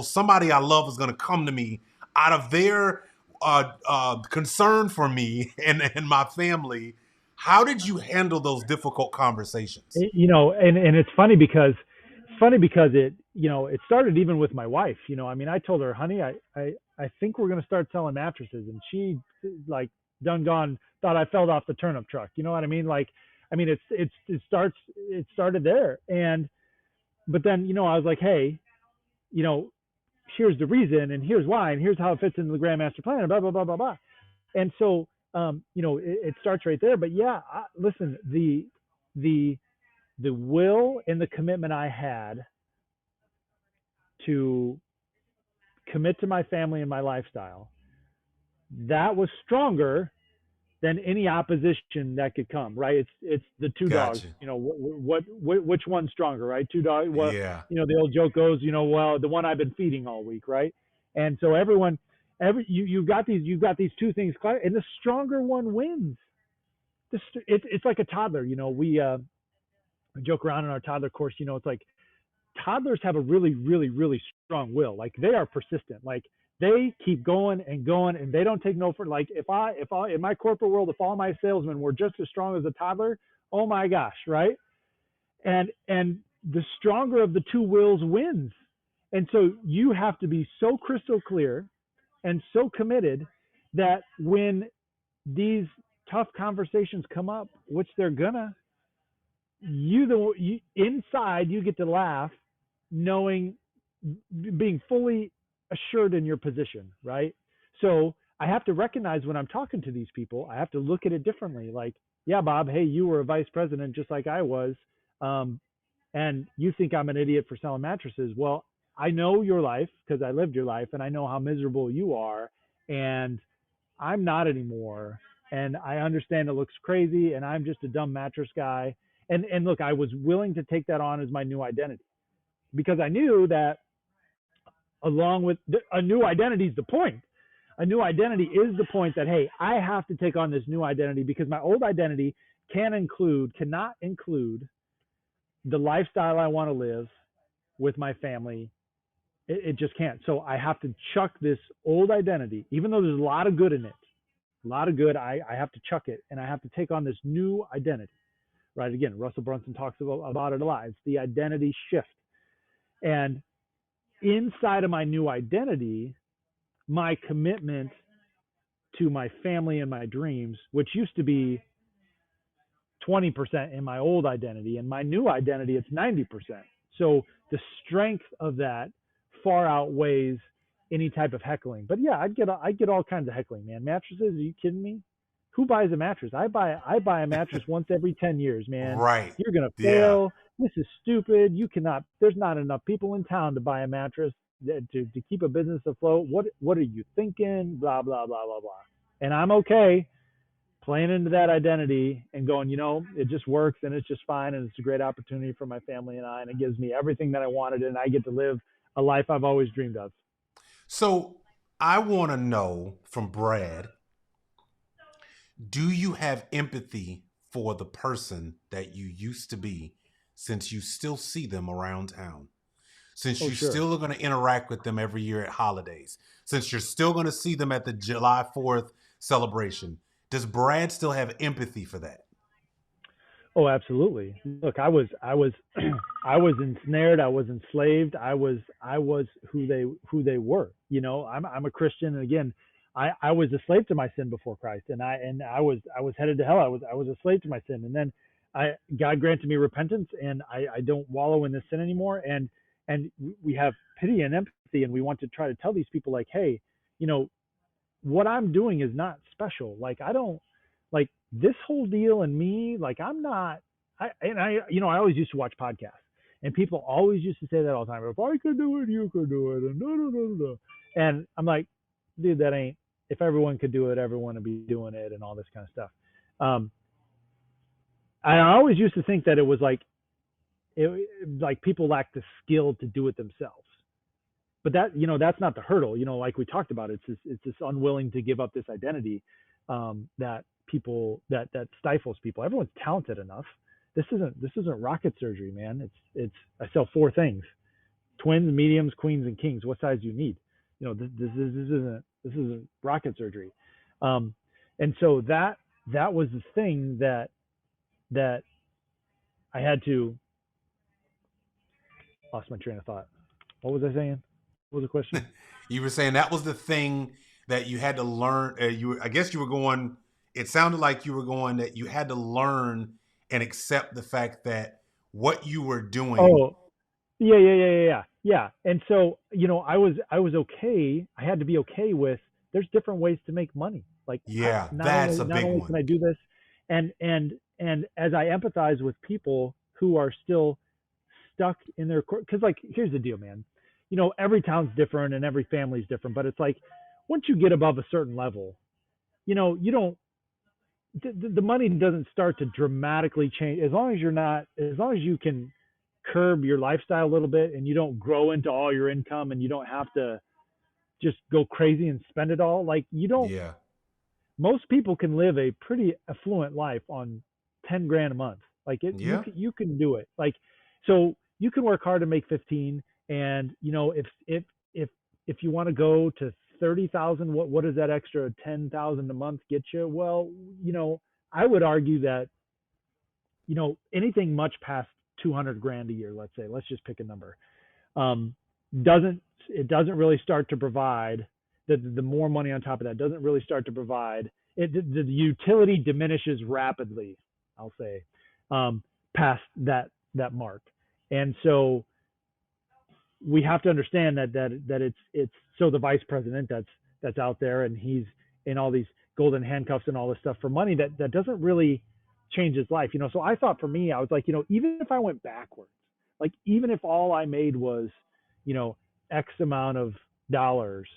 somebody I love is going to come to me out of their concern for me and my family. How did you handle those difficult conversations? And it's funny because it started even with my wife. I told her, honey, I think we're going to start selling mattresses, and she, like, done gone, thought I fell off the turnip truck. You know what I mean? Like, it started there. But then, I was like, hey, here's the reason, and here's why, and here's how it fits into the Grand Master Plan, and blah, blah, blah, blah, blah. And so, it starts right there. But yeah, listen, the will and the commitment I had to commit to my family and my lifestyle, that was stronger than any opposition that could come, right? It's the two dogs. Which one's stronger, right? Two dogs. Well, yeah. The old joke goes, well, the one I've been feeding all week, right? And so you've got these two things, and the stronger one wins. It's like a toddler. We joke around in our toddler course. It's like toddlers have a really, really, really strong will. Like, they are persistent. Like, they keep going and going, and they don't take no for. Like, if I in my corporate world, if all my salesmen were just as strong as a toddler, oh my gosh, right? And the stronger of the two wills wins. And so you have to be so crystal clear and so committed that when these tough conversations come up, which they're gonna, inside you get to laugh, knowing, being fully assured in your position, right? So I have to recognize when I'm talking to these people, I have to look at it differently. Like, yeah, Bob, hey, you were a vice president just like I was. Um, and you think I'm an idiot for selling mattresses. Well, I know your life because I lived your life and I know how miserable you are. And I'm not anymore. And I understand it looks crazy and I'm just a dumb mattress guy. And look, I was willing to take that on as my new identity because I knew that along with a new identity is the point. A new identity is the point that, hey, I have to take on this new identity because my old identity cannot include the lifestyle I want to live with my family. It just can't. So I have to chuck this old identity, even though there's a lot of good in it, a lot of good. I have to chuck it and I have to take on this new identity, right? Again, Russell Brunson talks about it a lot. It's the identity shift. And inside of my new identity, my commitment to my family and my dreams, which used to be 20% in my old identity, and my new identity, it's 90%. So the strength of that far outweighs any type of heckling. But yeah, I'd get all kinds of heckling, man. Mattresses? Are you kidding me? Who buys a mattress? I buy a mattress once every 10 years, man. Right. You're gonna Yeah. fail. This is stupid. You cannot. There's not enough people in town to buy a mattress to keep a business afloat. What are you thinking? Blah blah blah blah blah. And I'm okay playing into that identity and going, it just works and it's just fine and it's a great opportunity for my family and I, and it gives me everything that I wanted and I get to live a life I've always dreamed of. So I want to know from Brad, do you have empathy for the person that you used to be since you still see them around town? Since Oh, you sure. still are going to interact with them every year at holidays, since you're still going to see them at the July 4th celebration, does Brad still have empathy for that? Oh, absolutely. Look, I was ensnared. I was enslaved. I was who they were. I'm a Christian, and again, I was a slave to my sin before Christ, and I was headed to hell. I was a slave to my sin, and then God granted me repentance, and I don't wallow in this sin anymore. And we have pity and empathy, and we want to try to tell these people like, hey, you know, what I'm doing is not special. Like I don't like this whole deal and me, like I'm not I always used to watch podcasts and people always used to say that all the time. If I could do it, you could do it. And no, no, no, no. And I'm like, dude, that ain't if everyone could do it, everyone would be doing it and all this kind of stuff. Um I always used to think that it was like people lack the skill to do it themselves, but that's not the hurdle. Like we talked about, it's this unwilling to give up this identity, that people that stifles people. Everyone's talented enough. This isn't rocket surgery, man. It's I sell four things: twins, mediums, queens, and kings. What size do you need? This isn't rocket surgery. um and so that was the thing that I had to lost my train of thought. What was I saying? What was the question? You were saying that was the thing that you had to learn. I guess you were going. It sounded like you were going that you had to learn and accept the fact that what you were doing. Oh, yeah. And so, I was okay. I had to be okay with there's different ways to make money. Like Yeah, not that's only a not big only one. can I do this, and as I empathize with people who are still stuck in their because like here's the deal, man. Every town's different and every family's different, but it's like once you get above a certain level, you don't the money doesn't start to dramatically change as long as you can curb your lifestyle a little bit and you don't grow into all your income and you don't have to just go crazy and spend it all. Like you don't Yeah, most people can live a pretty affluent life on 10 grand a month. Like yeah, you can do it. Like so you can work hard to make 15, and if you want to go to 30,000, what does that extra 10,000 a month get you? Well, I would argue that anything much past 200 grand a year, let's just pick a number, um, doesn't really start to provide the more money on top of that doesn't really start to provide it. The utility diminishes rapidly, I'll say, past that mark. And so we have to understand that it's so the vice president that's out there, and he's in all these golden handcuffs and all this stuff for money that doesn't really change his life. So I thought for me, I was like, even if I went backwards, like even if all I made was, X amount of dollars,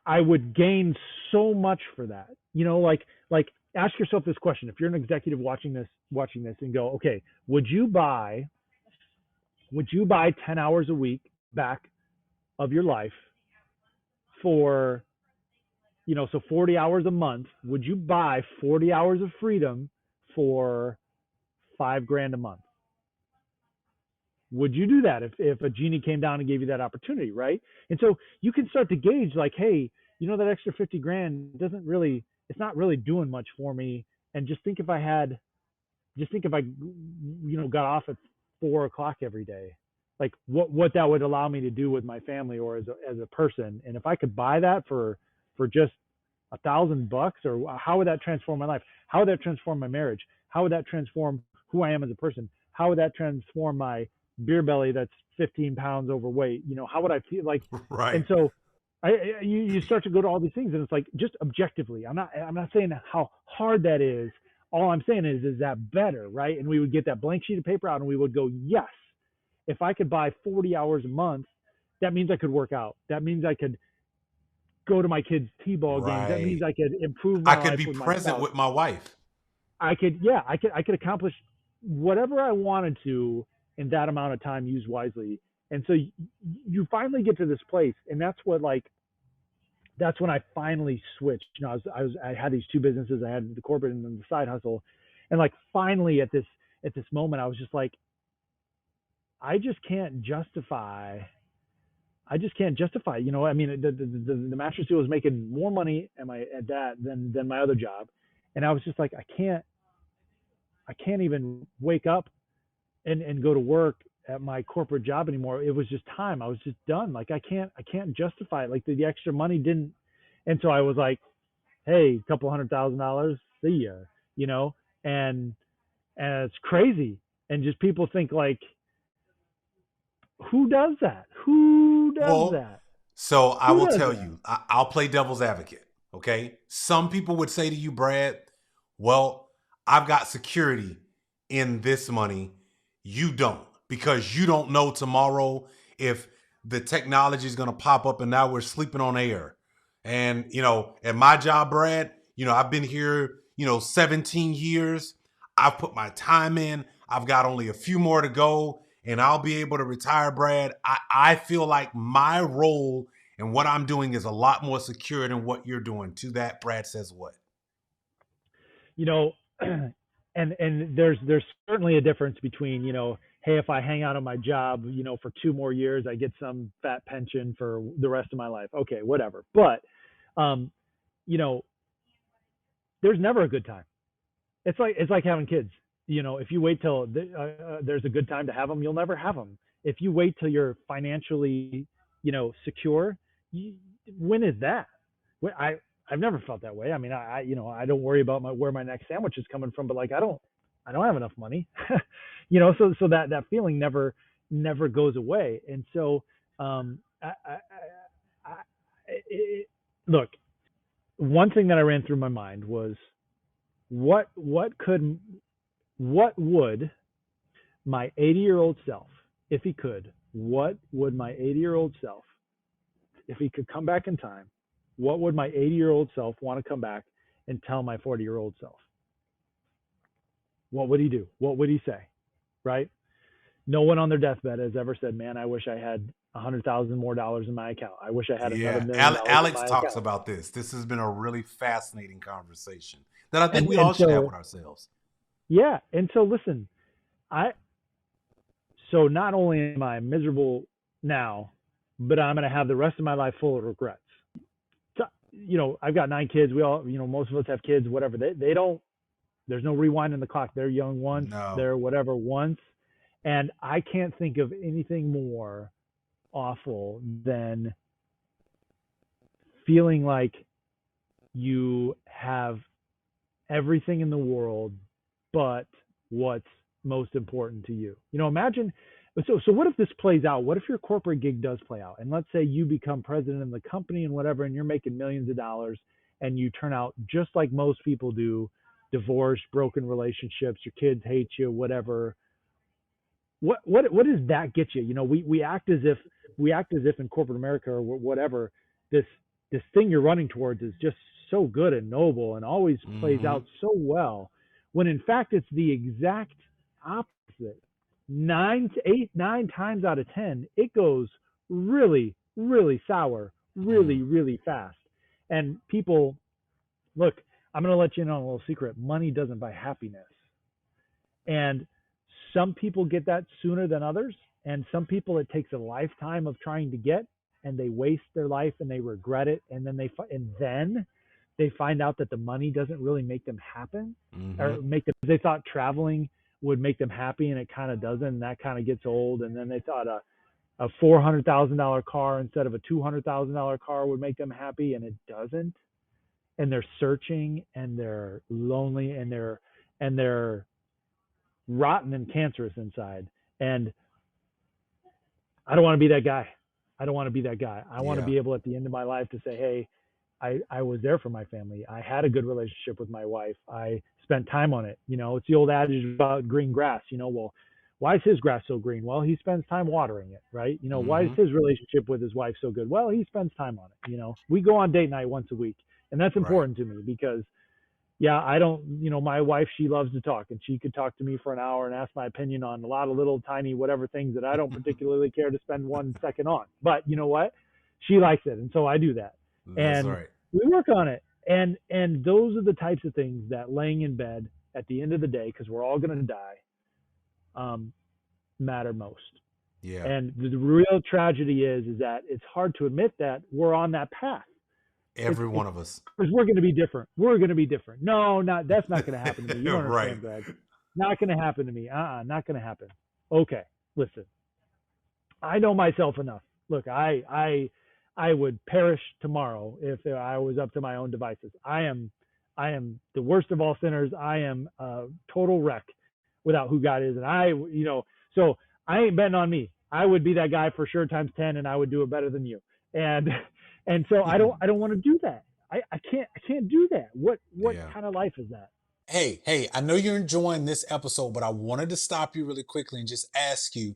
I would gain so much for that. Like ask yourself this question: if you're an executive watching this, and go, okay, would you buy 10 hours a week back of your life for, so 40 hours a month? Would you buy 40 hours of freedom for $5,000 a month? Would you do that if a genie came down and gave you that opportunity, right? And so you can start to gauge like, hey, that extra 50 grand it's not really doing much for me. And just think if I got off at 4 o'clock every day, like what that would allow me to do with my family or as a person. And if I could buy that for just $1,000, or how would that transform my life? How would that transform my marriage? How would that transform who I am as a person? How would that transform my beer belly that's 15 pounds overweight? How would I feel like? Right. And so you start to go to all these things, and it's like, just objectively, I'm not saying how hard that is. All I'm saying is that better, right? And we would get that blank sheet of paper out and we would go, yes, if I could buy 40 hours a month, that means I could work out. That means I could go to my kids' t-ball games. That means Right. I could improve I my could life be with my present spouse. with my wife. I could accomplish whatever I wanted to in that amount of time, used wisely. And so you finally get to this place, and that's when I finally switched. I had these two businesses. I had the corporate and then the side hustle, and like finally at this moment, I was just like, I just can't justify. I mean, the mattress deal was making more money at that than my other job, and I was just like, I can't even wake up and go to work at my corporate job anymore. It was just time. I was just done. Like I can't justify it. Like the extra money didn't. And so I was like, hey, a couple $100,000, see ya, you know, and it's crazy. And just people think like, who does that? Who does Well, that? so I Who will does tell that? you, I'll play devil's advocate. Okay. Some people would say to you, Brad, well, I've got security in this money. You don't, because you don't know tomorrow if the technology is going to pop up and now we're sleeping on air. And, at my job, Brad, I've been here, 17 years. I've put my time in. I've got only a few more to go and I'll be able to retire, Brad. I feel like my role and what I'm doing is a lot more secure than what you're doing. To that, Brad says what? You know, and there's certainly a difference between, hey, if I hang out on my job, for 2 more years, I get some fat pension for the rest of my life. Okay, whatever. But, um, you know, there's never a good time. It's like having kids. If you wait till there's a good time to have them, you'll never have them. If you wait till you're financially, secure, when is that? I've never felt that way. I mean, I don't worry about where my next sandwich is coming from, but like I don't have enough money, so that feeling never goes away. And so, I it, look, one thing that I ran through my mind was what would my 80-year-old self, if he could, what would my 80-year-old self, if he could come back in time, what would my 80-year-old self want to come back and tell my 40-year-old self? What would he do? What would he say? Right? No one on their deathbed has ever said, "Man, I wish I had $100,000 more dollars in my account. I wish I had another Yeah, $1,000,000 in Alex my talks account." about this. This has been a really fascinating conversation that I think And we and all should have so with ourselves. yeah, and so listen, I so not only am I miserable now, but I'm going to have the rest of my life full of regrets. So, I've got 9 kids. We all, most of us have kids, whatever. They don't, there's no rewinding the clock. They're young once, No. they're whatever once. And I can't think of anything more awful than feeling like you have everything in the world but what's most important to you. Imagine So what if this plays out? What if your corporate gig does play out? And let's say you become president of the company and whatever, and you're making millions of dollars, and you turn out just like most people do, divorced, broken relationships, your kids hate you, whatever. What does that get you? You know, we act as if in corporate America or whatever, this thing you're running towards is just so good and noble and always plays Mm-hmm. out so well, when in fact it's the exact opposite. 9 times out of 10, it goes really, really sour, Mm. really fast. And people, look, I'm going to let you in on a little secret. Money doesn't buy happiness. And some people get that sooner than others. And some people, it takes a lifetime of trying to get, and they waste their life and they regret it. And then they find out that the money doesn't really make them happen, Mm-hmm. or make them, they thought traveling would make them happy, and it kind of doesn't. And that kind of gets old. And then they thought a $400,000 car instead of a $200,000 car would make them happy, and it doesn't. And they're searching, and they're lonely, and they're rotten and cancerous inside. And I don't want to be that guy. I don't want to be that guy. I want to Yeah. be able at the end of my life to say, hey, I was there for my family. I had a good relationship with my wife. I spent time on it. You know, it's the old adage about green grass. You know, well, why is his grass so green? Well, he spends time watering it, right? You know, why is Mm-hmm. his relationship with his wife so good? Well, he spends time on it. You know, we go on date night once a week, and that's Right. important to me because yeah, I don't, you know, my wife, she loves to talk, and she could talk to me for an hour and ask my opinion on a lot of little tiny whatever things that I don't particularly care to spend 1 second on. But you know what? She likes it. And so I do that. That's And right. we work on it. And those are the types of things that laying in bed at the end of the day, because we're all going to die, um, matter most. Yeah. And the real tragedy is that it's hard to admit that we're on that path. Every It's one of us. because we're going to be different. We're going to be different. No, not that's not going to happen to me. You don't Right. understand, Greg. Not going to happen to me. Not going to happen. Okay, listen. I know myself enough. Look, I would perish tomorrow if I was up to my own devices. I am the worst of all sinners. I am a total wreck without who God is, and so I ain't betting on me. I would be that guy for sure times 10, and I would do it better than you. And so I don't want to do that. I can't do that. What Yeah. kind of life is that? Hey, I know you're enjoying this episode, but I wanted to stop you really quickly and just ask you,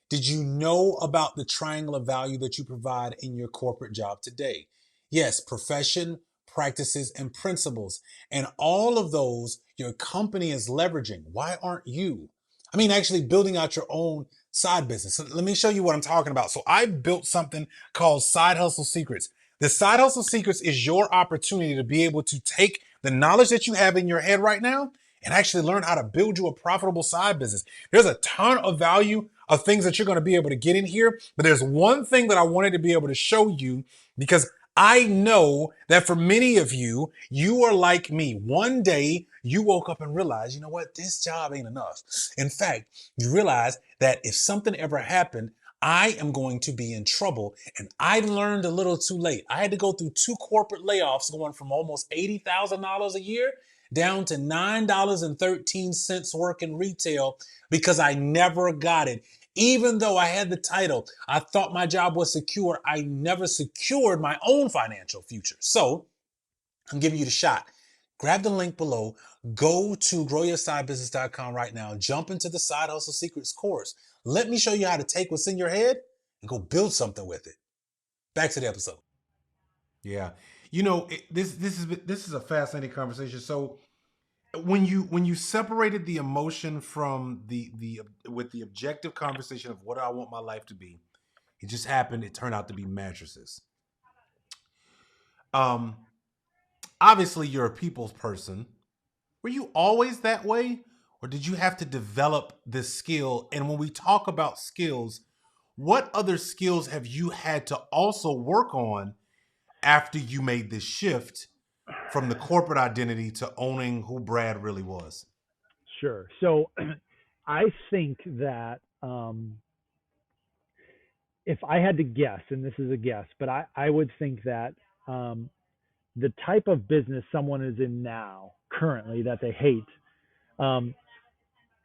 did you know about the triangle of value that you provide in your corporate job today? Yes, profession, practices, and principles. And all of those your company is leveraging. Why aren't you? I mean, actually building out your own side business. So let me show you what I'm talking about. So I built something called Side Hustle Secrets. The Side Hustle Secrets is your opportunity to be able to take the knowledge that you have in your head right now and actually learn how to build you a profitable side business. There's a ton of value of things that you're going to be able to get in here, but there's one thing that I wanted to be able to show you because I know that for many of you, you are like me. One day you woke up and realized, you know what, this job ain't enough. In fact, you realize that if something ever happened, I am going to be in trouble. And I learned a little too late. I had to go through 2 corporate layoffs going from almost $80,000 a year down to $9.13 working retail because I never got it. Even though I had the title, I thought my job was secure. I never secured my own financial future. So I'm giving you the shot. Grab the link below, go to growyoursidebusiness.com right now, jump into the Side Hustle Secrets course. Let me show you how to take what's in your head and go build something with it. Back to the episode. Yeah. You know, this is a fascinating conversation. So when you separated the emotion from the with the objective conversation of what do I want my life to be, it just happened. It turned out to be mattresses. Um, Obviously you're a people's person. Were you always that way, or did you have to develop this skill? And when we talk about skills, what other skills have you had to also work on after you made this shift from the corporate identity to owning who Brad really was? Sure. So I think that if I had to guess, and this is a guess, but I would think that um, the type of business someone is in now, currently, that they hate, um,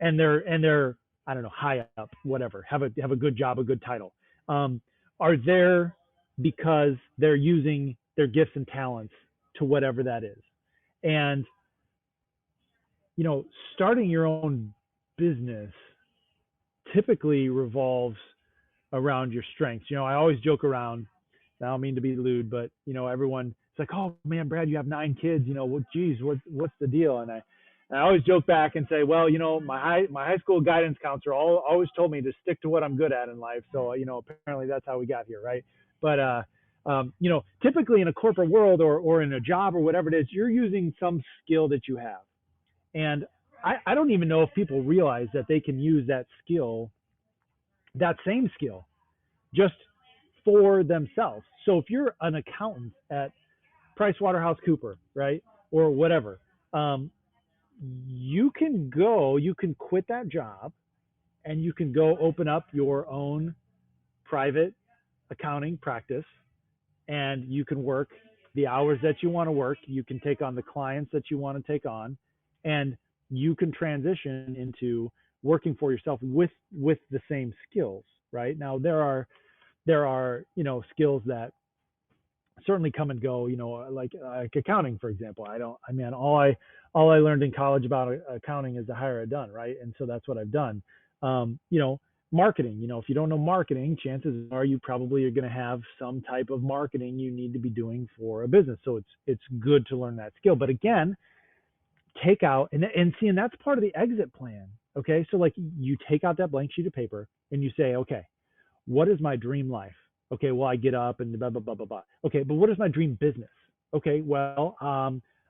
and they're I don't know, high up, whatever, have a good job, a good title, are there because they're using their gifts and talents to whatever that is. And starting your own business typically revolves around your strengths. I always joke around. I don't mean to be lewd, but everyone, it's like, oh man, Brad, you have 9 kids. What? Geez, what's the deal? And I always joke back and say, well, my high school guidance counselor always told me to stick to what I'm good at in life. So apparently that's how we got here, right? But typically in a corporate world or in a job or whatever it is, you're using some skill that you have, and I don't even know if people realize that they can use that same skill, just for themselves. So if you're an accountant at PricewaterhouseCooper, right, or whatever, you can quit that job and you can go open up your own private accounting practice, and you can work the hours that you want to work. You can take on the clients that you want to take on, and you can transition into working for yourself with the same skills. Right now, there are skills that certainly come and go. Like accounting, for example. All I learned in college about accounting is the higher it done, right? And so that's what I've done. Marketing. If you don't know marketing, chances are you probably are going to have some type of marketing you need to be doing for a business. So it's good to learn that skill. But again, take out and see, and that's part of the exit plan. Okay, so like you take out that blank sheet of paper and you say, okay, what is my dream life? Okay, well, I get up and blah, blah, blah, blah, blah. Okay, but what is my dream business? Okay, well,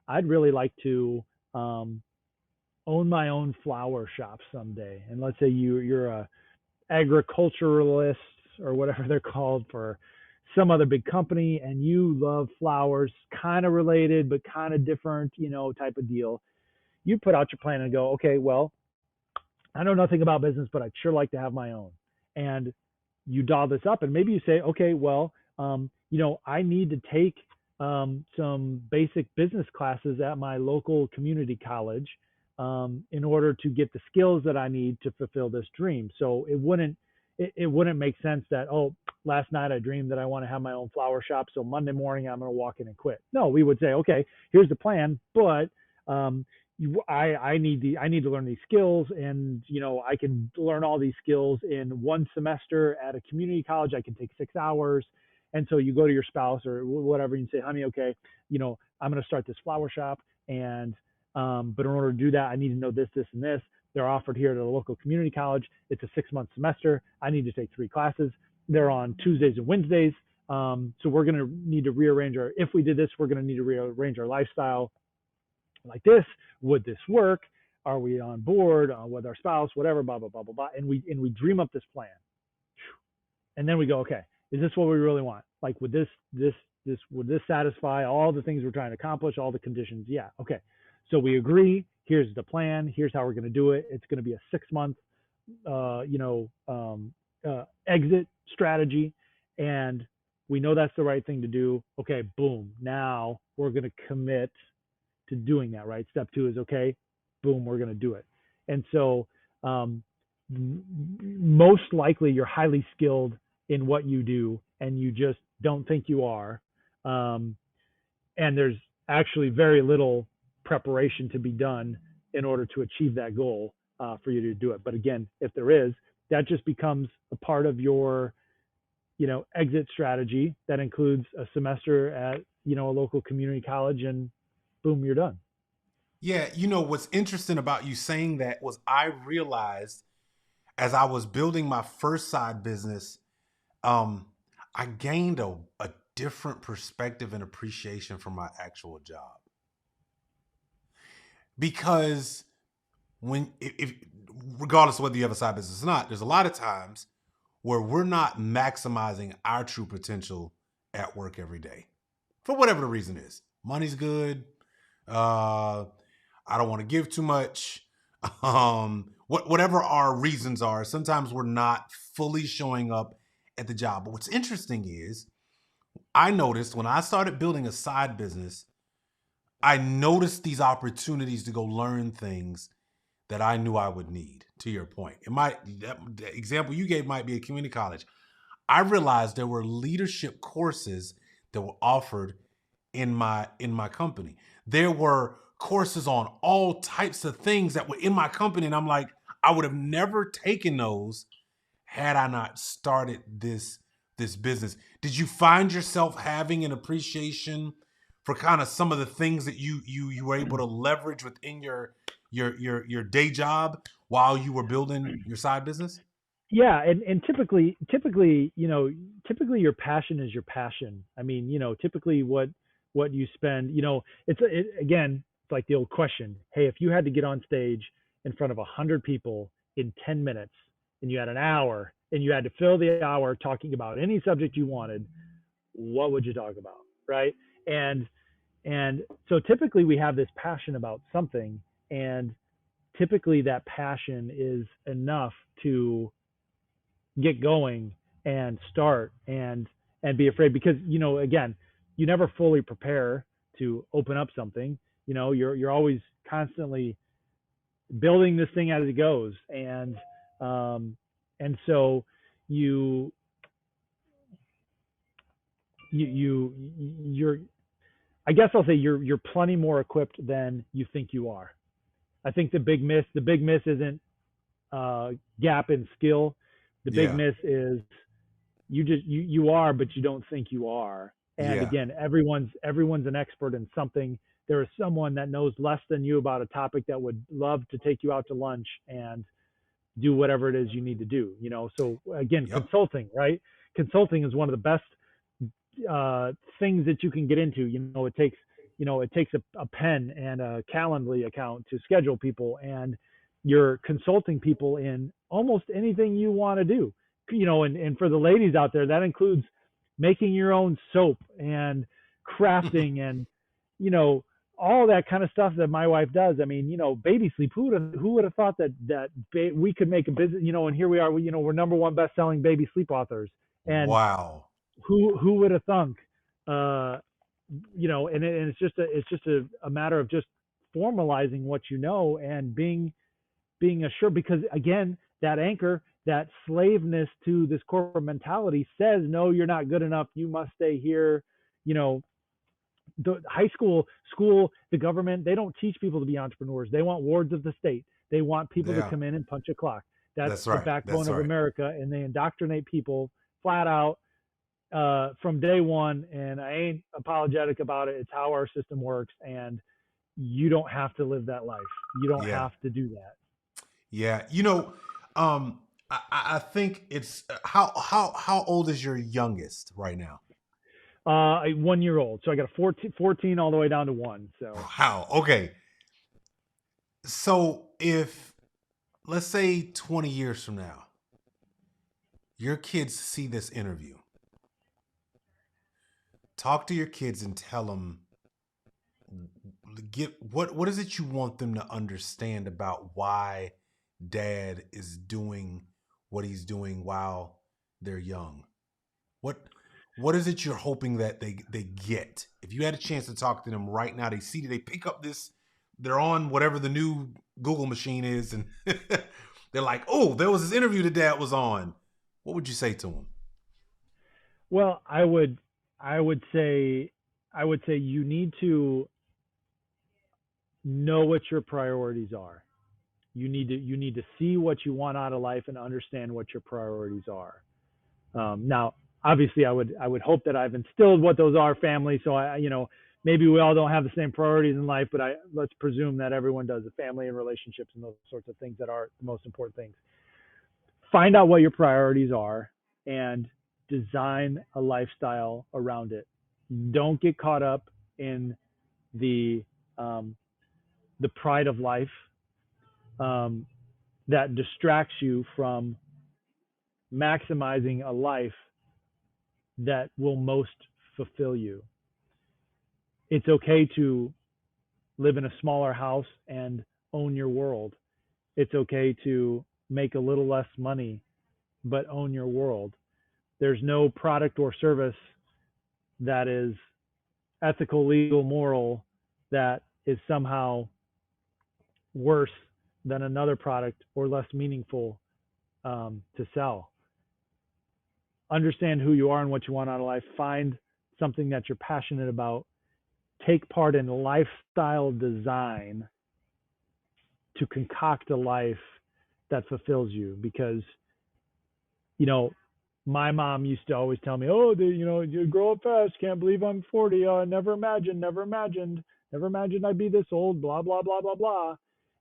I'd really like to own my own flower shop someday. And let's say you're a agriculturalist or whatever they're called for some other big company, and you love flowers, kind of related, but kind of different, type of deal. You put out your plan and go, okay, well, I know nothing about business, but I'd sure like to have my own. And you dial this up, and maybe you say, okay, well, I need to take some basic business classes at my local community college in order to get the skills that I need to fulfill this dream. So it wouldn't make sense that, oh, last night I dreamed that I want to have my own flower shop, so Monday morning I'm going to walk in and quit. No, we would say, okay, here's the plan, but I need to learn these skills, and I can learn all these skills in one semester at a community college. I can take 6 hours. And so you go to your spouse or whatever and you say, honey, okay, I'm going to start this flower shop, and but in order to do that, I need to know this, and this. They're offered here at a local community college. It's a 6-month semester. I need to take 3 classes. They're on Tuesdays and Wednesdays. So we're going to need to rearrange if we did this, we're going to need to rearrange our lifestyle like this. Would this work? Are we on board with our spouse, whatever, blah, blah, blah, blah, blah. And we dream up this plan. And then we go, okay, is this what we really want? Like, would this satisfy all the things we're trying to accomplish, all the conditions? Yeah. Okay. So we agree, here's the plan. Here's how we're going to do it. It's going to be a 6-month, exit strategy. And we know that's the right thing to do. Okay, boom. Now we're going to commit to doing that, right? Step 2 is, okay, boom, we're going to do it. And so most likely you're highly skilled in what you do, and you just don't think you are. And there's actually very little preparation to be done in order to achieve that goal for you to do it. But again, if there is, that just becomes a part of your exit strategy that includes a semester at a local community college, and boom, you're done. Yeah, what's interesting about you saying that was I realized as I was building my first side business, I gained a different perspective and appreciation for my actual job. Because if regardless of whether you have a side business or not, there's a lot of times where we're not maximizing our true potential at work every day for whatever the reason is. Money's good. I don't want to give too much. Whatever our reasons are, sometimes we're not fully showing up at the job. But what's interesting is I noticed when I started building a side business, I noticed these opportunities to go learn things that I knew I would need. To your point, the example you gave might be a community college. I realized there were leadership courses that were offered in my company. There were courses on all types of things that were in my company, and I'm like, I would have never taken those had I not started this business. Did you find yourself having an appreciation for kind of some of the things that you were able to leverage within your day job while you were building your side business? Yeah, and typically, typically your passion is your passion. I mean, typically what you spend, again, it's like the old question. Hey, if you had to get on stage in front of 100 people in 10 minutes and you had an hour and you had to fill the hour talking about any subject you wanted, what would you talk about, right? And so typically we have this passion about something, and typically that passion is enough to get going and start and be afraid, because again, you never fully prepare to open up something. You're always constantly building this thing as it goes, and so you you're, I guess I'll say you're plenty more equipped than you think you are. I think the big miss isn't gap in skill. The big Yeah, miss is you are, but you don't think you are. And yeah, again, everyone's an expert in something. There is someone that knows less than you about a topic that would love to take you out to lunch and do whatever it is you need to do. So again, yep, consulting, right? Consulting is one of the best things that you can get into. It takes a pen and a Calendly account to schedule people, and you're consulting people in almost anything you want to do. And for the ladies out there, that includes making your own soap and crafting and you know all that kind of stuff that my wife does. I mean, baby sleep. Who would have thought that we could make a business? And here we are. We're number one best-selling baby sleep authors, and wow, who would have thunk? Uh, and it's just a matter of just formalizing what and being assured, because again, that anchor, that slaveness to this corporate mentality says, no, you're not good enough, you must stay here. you know the school, the government, they don't teach people to be entrepreneurs. They want wards of the state. They want people to yeah, come in and punch a clock. That's that's the right, backbone that's of right. America, and they indoctrinate people flat out from day one. And I ain't apologetic about it. It's how our system works, and you don't have to live that life. You don't Yeah, have to do that. yeah. Um, I think it's how old is your youngest right now? A 1 year old. So I got a 14 all the way down to one. So How? Okay. So if, let's say, 20 years from now, your kids see this interview, talk to your kids and tell them, get what is it you want them to understand about why dad is doing what he's doing while they're young? What what is it you're hoping that they get? If you had a chance to talk to them right now, they pick up this, they're on whatever the new Google machine is, and they're like, "Oh, there was this interview that dad was on." What would you say to them? well, I would say you need to know what your priorities are. You need to see what you want out of life and understand what your priorities are. Now, obviously, I would hope that I've instilled what those are, family. So maybe we all don't have the same priorities in life, but let's presume that everyone does. The family and relationships and those sorts of things that are the most important things. Find out what your priorities are and design a lifestyle around it. Don't get caught up in the um, the pride of life um, that distracts you from maximizing a life that will most fulfill you. It's okay to live in a smaller house and own your world. It's okay to make a little less money but own your world. There's no product or service that is ethical, legal, moral that is somehow worse than another product or less meaningful to sell. Understand who you are and what you want out of life. Find something that you're passionate about. Take part in lifestyle design to concoct a life that fulfills you. Because, you know, my mom used to always tell me, "Oh, you grow up fast. Can't believe I'm 40. Oh, I never imagined I'd be this old. Blah blah blah blah blah."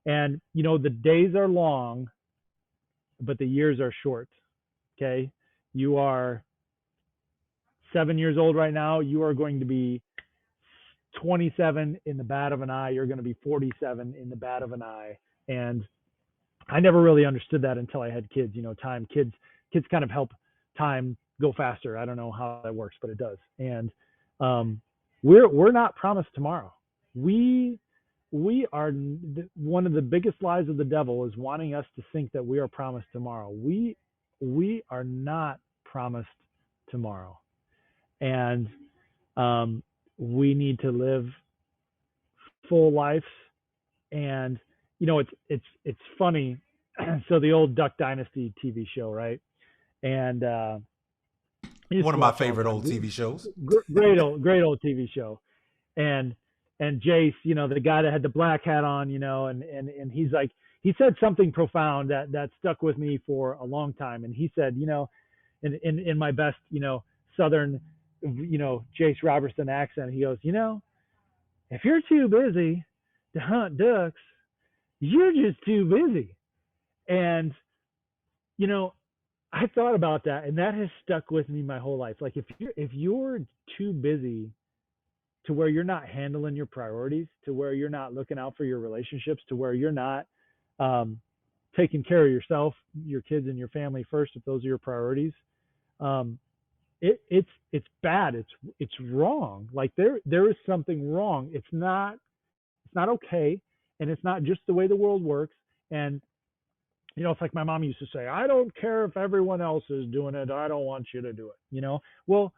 And the days are long, but the years are short. Okay, you are 7 years old right now. You are going to be 27 in the bat of an eye. You're going to be 47 in the bat of an eye. And I never really understood that until I had kids. Kids kind of help time go faster. I don't know how that works, but it does. And we're not promised tomorrow. We are one of the biggest lies of the devil is wanting us to think that we are promised tomorrow. We are not promised tomorrow, and we need to live full lives. And it's funny. So the old Duck Dynasty TV show, right? And one of my favorite old TV shows. Great old TV show. And Jace, the guy that had the black hat on, and he's like, he said something profound that stuck with me for a long time. And he said, in my best, Southern, Jace Robertson accent, he goes, if you're too busy to hunt ducks, you're just too busy. And, I thought about that, and that has stuck with me my whole life. Like if you're too busy to where you're not handling your priorities, to where you're not looking out for your relationships, to where you're not taking care of yourself, your kids, and your family first, if those are your priorities, it's bad. It's wrong. Like there is something wrong. It's not okay, and it's not just the way the world works. And it's like my mom used to say, "I don't care if everyone else is doing it. I don't want you to do it." Well,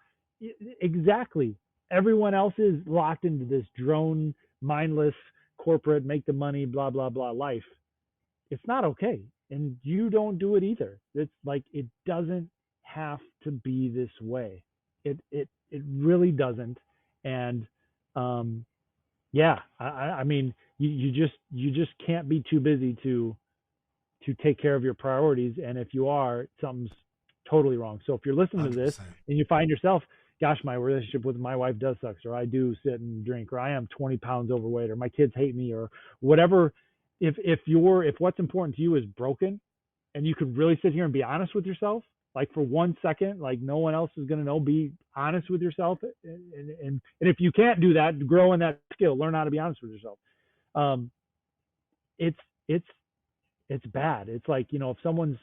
exactly. Everyone else is locked into this drone, mindless, corporate, make the money, blah, blah, blah life. It's not okay. And you don't do it either. It's like, it doesn't have to be this way. It really doesn't. And, I mean, you just can't be too busy to take care of your priorities. And if you are, something's totally wrong. So if you're listening 100%. To this and you find yourself, gosh, my relationship with my wife does suck, or I do sit and drink, or I am 20 pounds overweight, or my kids hate me, or whatever. If what's important to you is broken, and you could really sit here and be honest with yourself, like for 1 second, like no one else is going to know, be honest with yourself. And if you can't do that, grow in that skill, learn how to be honest with yourself. It's bad. It's like, if someone's,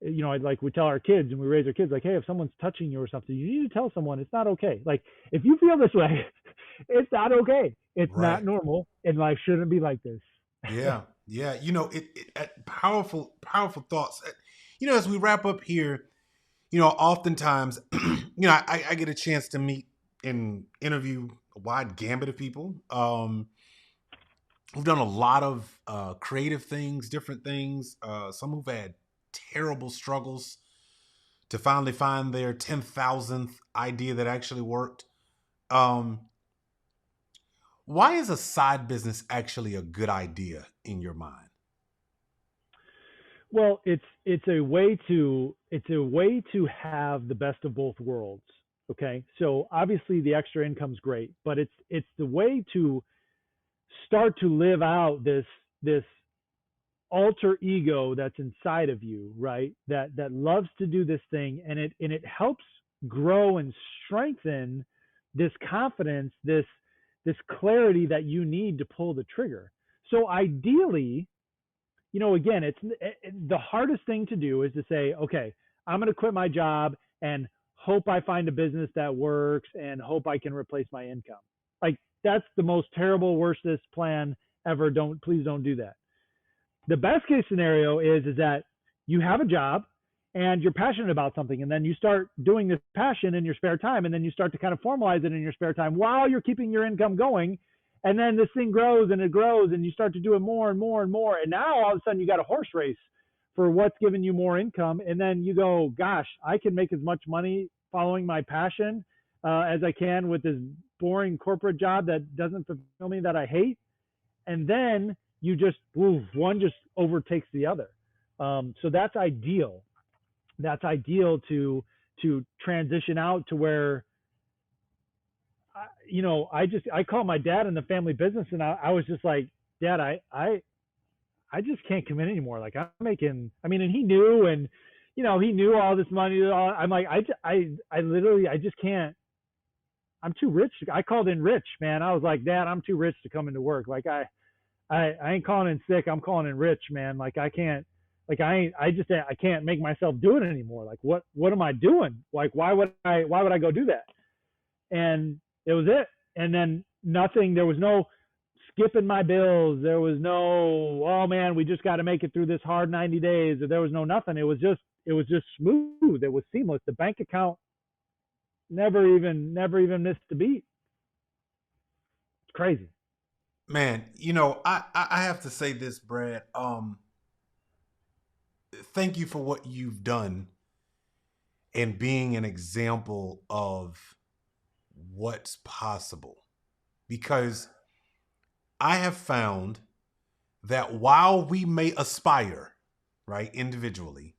like we tell our kids and we raise our kids, like, hey, if someone's touching you or something, you need to tell someone it's not okay. Like, if you feel this way, it's not okay. It's right. Not normal, and life shouldn't be like this. Yeah. Yeah. Powerful thoughts. As we wrap up here, oftentimes, I get a chance to meet and interview a wide gambit of people. We've done a lot of creative things, different things. Some who've had terrible struggles to finally find their 10,000th idea that actually worked. Why is a side business actually a good idea in your mind? Well, it's a way to have the best of both worlds. Okay, so obviously the extra income's great, but it's the way to start to live out this alter ego that's inside of you, right? That loves to do this thing, and it helps grow and strengthen this confidence, this clarity that you need to pull the trigger. So ideally, again, it's the hardest thing to do is to say, okay, I'm going to quit my job and hope I find a business that works and hope I can replace my income. Like, that's the most terrible, worstest plan ever. Please don't do that. The best case scenario is that you have a job and you're passionate about something, and then you start doing this passion in your spare time, and then you start to kind of formalize it in your spare time while you're keeping your income going, And then this thing grows and it grows and you start to do it more and more and more. And now all of a sudden you got a horse race for what's giving you more income. And then you go, gosh, I can make as much money following my passion as I can with this boring corporate job that doesn't fulfill me, that I hate. And then you just, one just overtakes the other. So that's ideal. That's ideal to transition out to where, I called my dad in the family business and I was just like, Dad, I just can't commit anymore. Like I'm making, and he knew, and, he knew all this money. I'm like, I literally, I just can't, I'm too rich. I called in rich, man. I was like, Dad, I'm too rich to come into work. Like I ain't calling in sick. I'm calling in rich, man. Like I can't, I can't make myself do it anymore. Like what am I doing? Like, why would I go do that? And it was it. And then nothing, there was no skipping my bills. There was no, oh man, we just got to make it through this hard 90 days. There was no nothing. It was just smooth. It was seamless. The bank account never even missed a beat. It's crazy. Man, I have to say this, Brad. Thank you for what you've done and being an example of what's possible. Because I have found that while we may aspire, right, individually,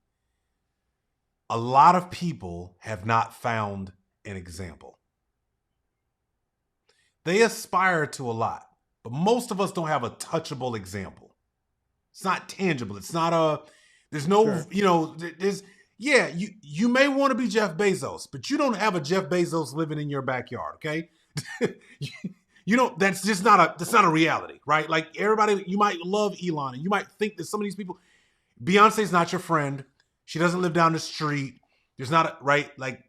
a lot of people have not found an example. They aspire to a lot, but most of us don't have a touchable example. It's not tangible. It's not there's no, Sure. you may want to be Jeff Bezos, but you don't have a Jeff Bezos living in your backyard, okay? You don't, that's not a reality, right? Like everybody, you might love Elon and you might think that some of these people, Beyonce's not your friend. She doesn't live down the street. There's not right. Like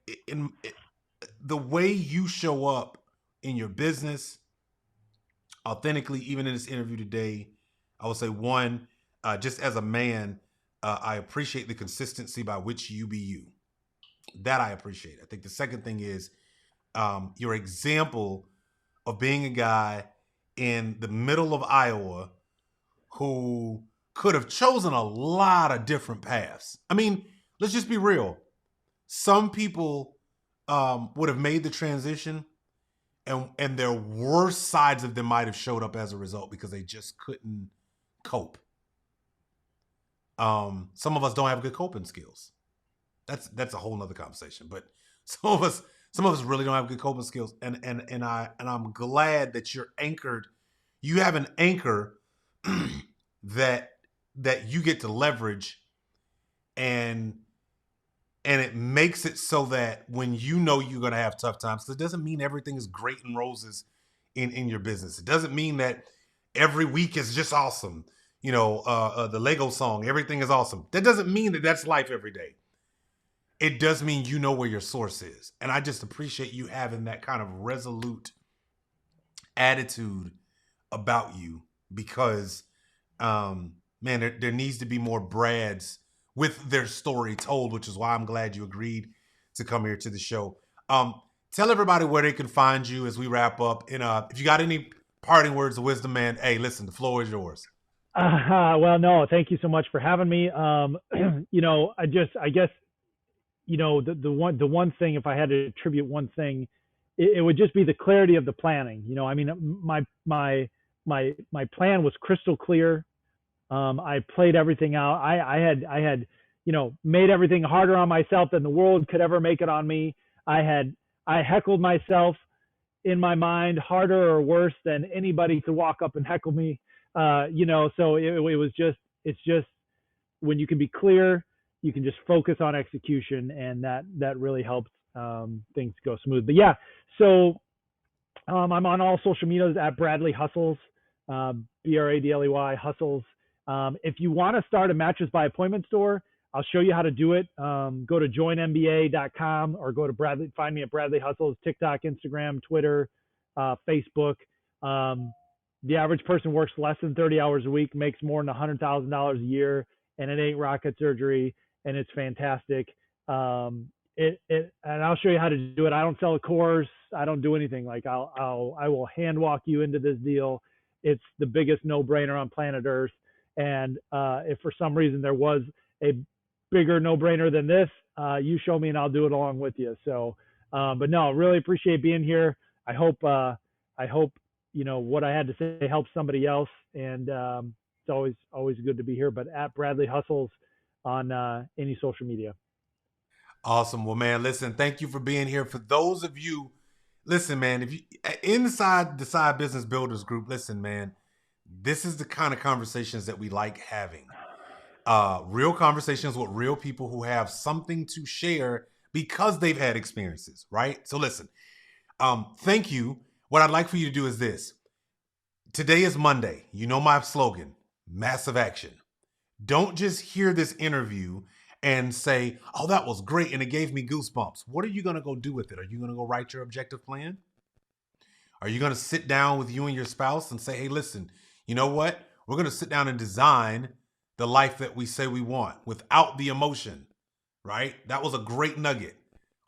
the way you show up in your business authentically, even in this interview today, I would say one, just as a man, I appreciate the consistency by which you be you. That I appreciate. I think the second thing is your example of being a guy in the middle of Iowa who could have chosen a lot of different paths. I mean, let's just be real. Some people would have made the transition and their worst sides of them might have showed up as a result because they just couldn't cope. Some of us don't have good coping skills. That's a whole nother conversation. But some of us really don't have good coping skills. And I'm glad that you're anchored. You have an anchor that you get to leverage, and it makes it so that when you know you're going to have tough times, it doesn't mean everything is great and roses in your business. It doesn't mean that every week is just awesome. The Lego song, everything is awesome. That doesn't mean that that's life every day. It does mean you know where your source is. And I just appreciate you having that kind of resolute attitude about you because, man, there needs to be more Brads with their story told, which is why I'm glad you agreed to come here to the show. Tell everybody where they can find you as we wrap up. And if you got any parting words of wisdom, man, hey, listen, the floor is yours. Well, no, thank you so much for having me. I guess, the one thing, if I had to attribute one thing, it would just be the clarity of the planning. My plan was crystal clear. I played everything out. I had, made everything harder on myself than the world could ever make it on me. I heckled myself in my mind harder or worse than anybody could walk up and heckle me. So it's just when you can be clear, you can just focus on execution, and that really helps things go smooth. But yeah, so I'm on all social medias at Bradley Hustles, Bradley Hustles. If you want to start a mattress by appointment store, I'll show you how to do it. Go to joinmba.com or go to find me at Bradley Hustles, TikTok, Instagram, Twitter, Facebook. The average person works less than 30 hours a week, makes more than $100,000 a year, and it ain't rocket surgery, and it's fantastic. and I'll show you how to do it. I don't sell a course. I don't do anything. Like I will hand walk you into this deal. It's the biggest no-brainer on planet Earth. And if for some reason there was a bigger no-brainer than this, you show me and I'll do it along with you. So, but no, really appreciate being here. I hope what I had to say helps somebody else. And it's always good to be here. But at Bradley Hustles on any social media. Awesome. Well, man, listen, thank you for being here. For those of you, listen, man, if you inside the Side Business Builders group, listen, man, this is the kind of conversations that we like having. Real conversations with real people who have something to share because they've had experiences, right? So listen, thank you. What I'd like for you to do is this. Today is Monday. You know my slogan, massive action. Don't just hear this interview and say, oh, that was great and it gave me goosebumps. What are you going to go do with it? Are you going to go write your objective plan? Are you going to sit down with you and your spouse and say, hey, listen, you know what? We're going to sit down and design the life that we say we want without the emotion, right? That was a great nugget.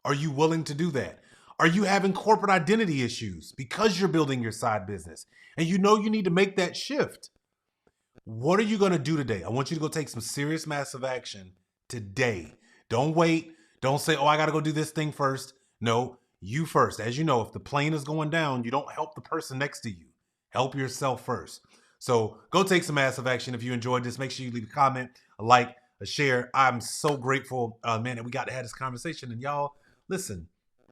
Are you willing to do that? Are you having corporate identity issues because you're building your side business and you know you need to make that shift? What are you going to do today? I want you to go take some serious, massive action today. Don't wait. Don't say, oh, I got to go do this thing first. No, you first. As you know, if the plane is going down, you don't help the person next to you. Help yourself first. So go take some massive action. If you enjoyed this, make sure you leave a comment, a like, a share. I'm so grateful, man, that we got to have this conversation. And y'all, listen,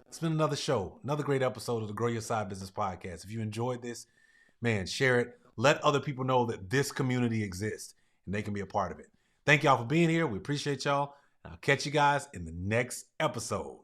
it's been another show, another great episode of the Grow Your Side Business podcast. If you enjoyed this, man, share it. Let other people know that this community exists and they can be a part of it. Thank y'all for being here. We appreciate y'all. I'll catch you guys in the next episode.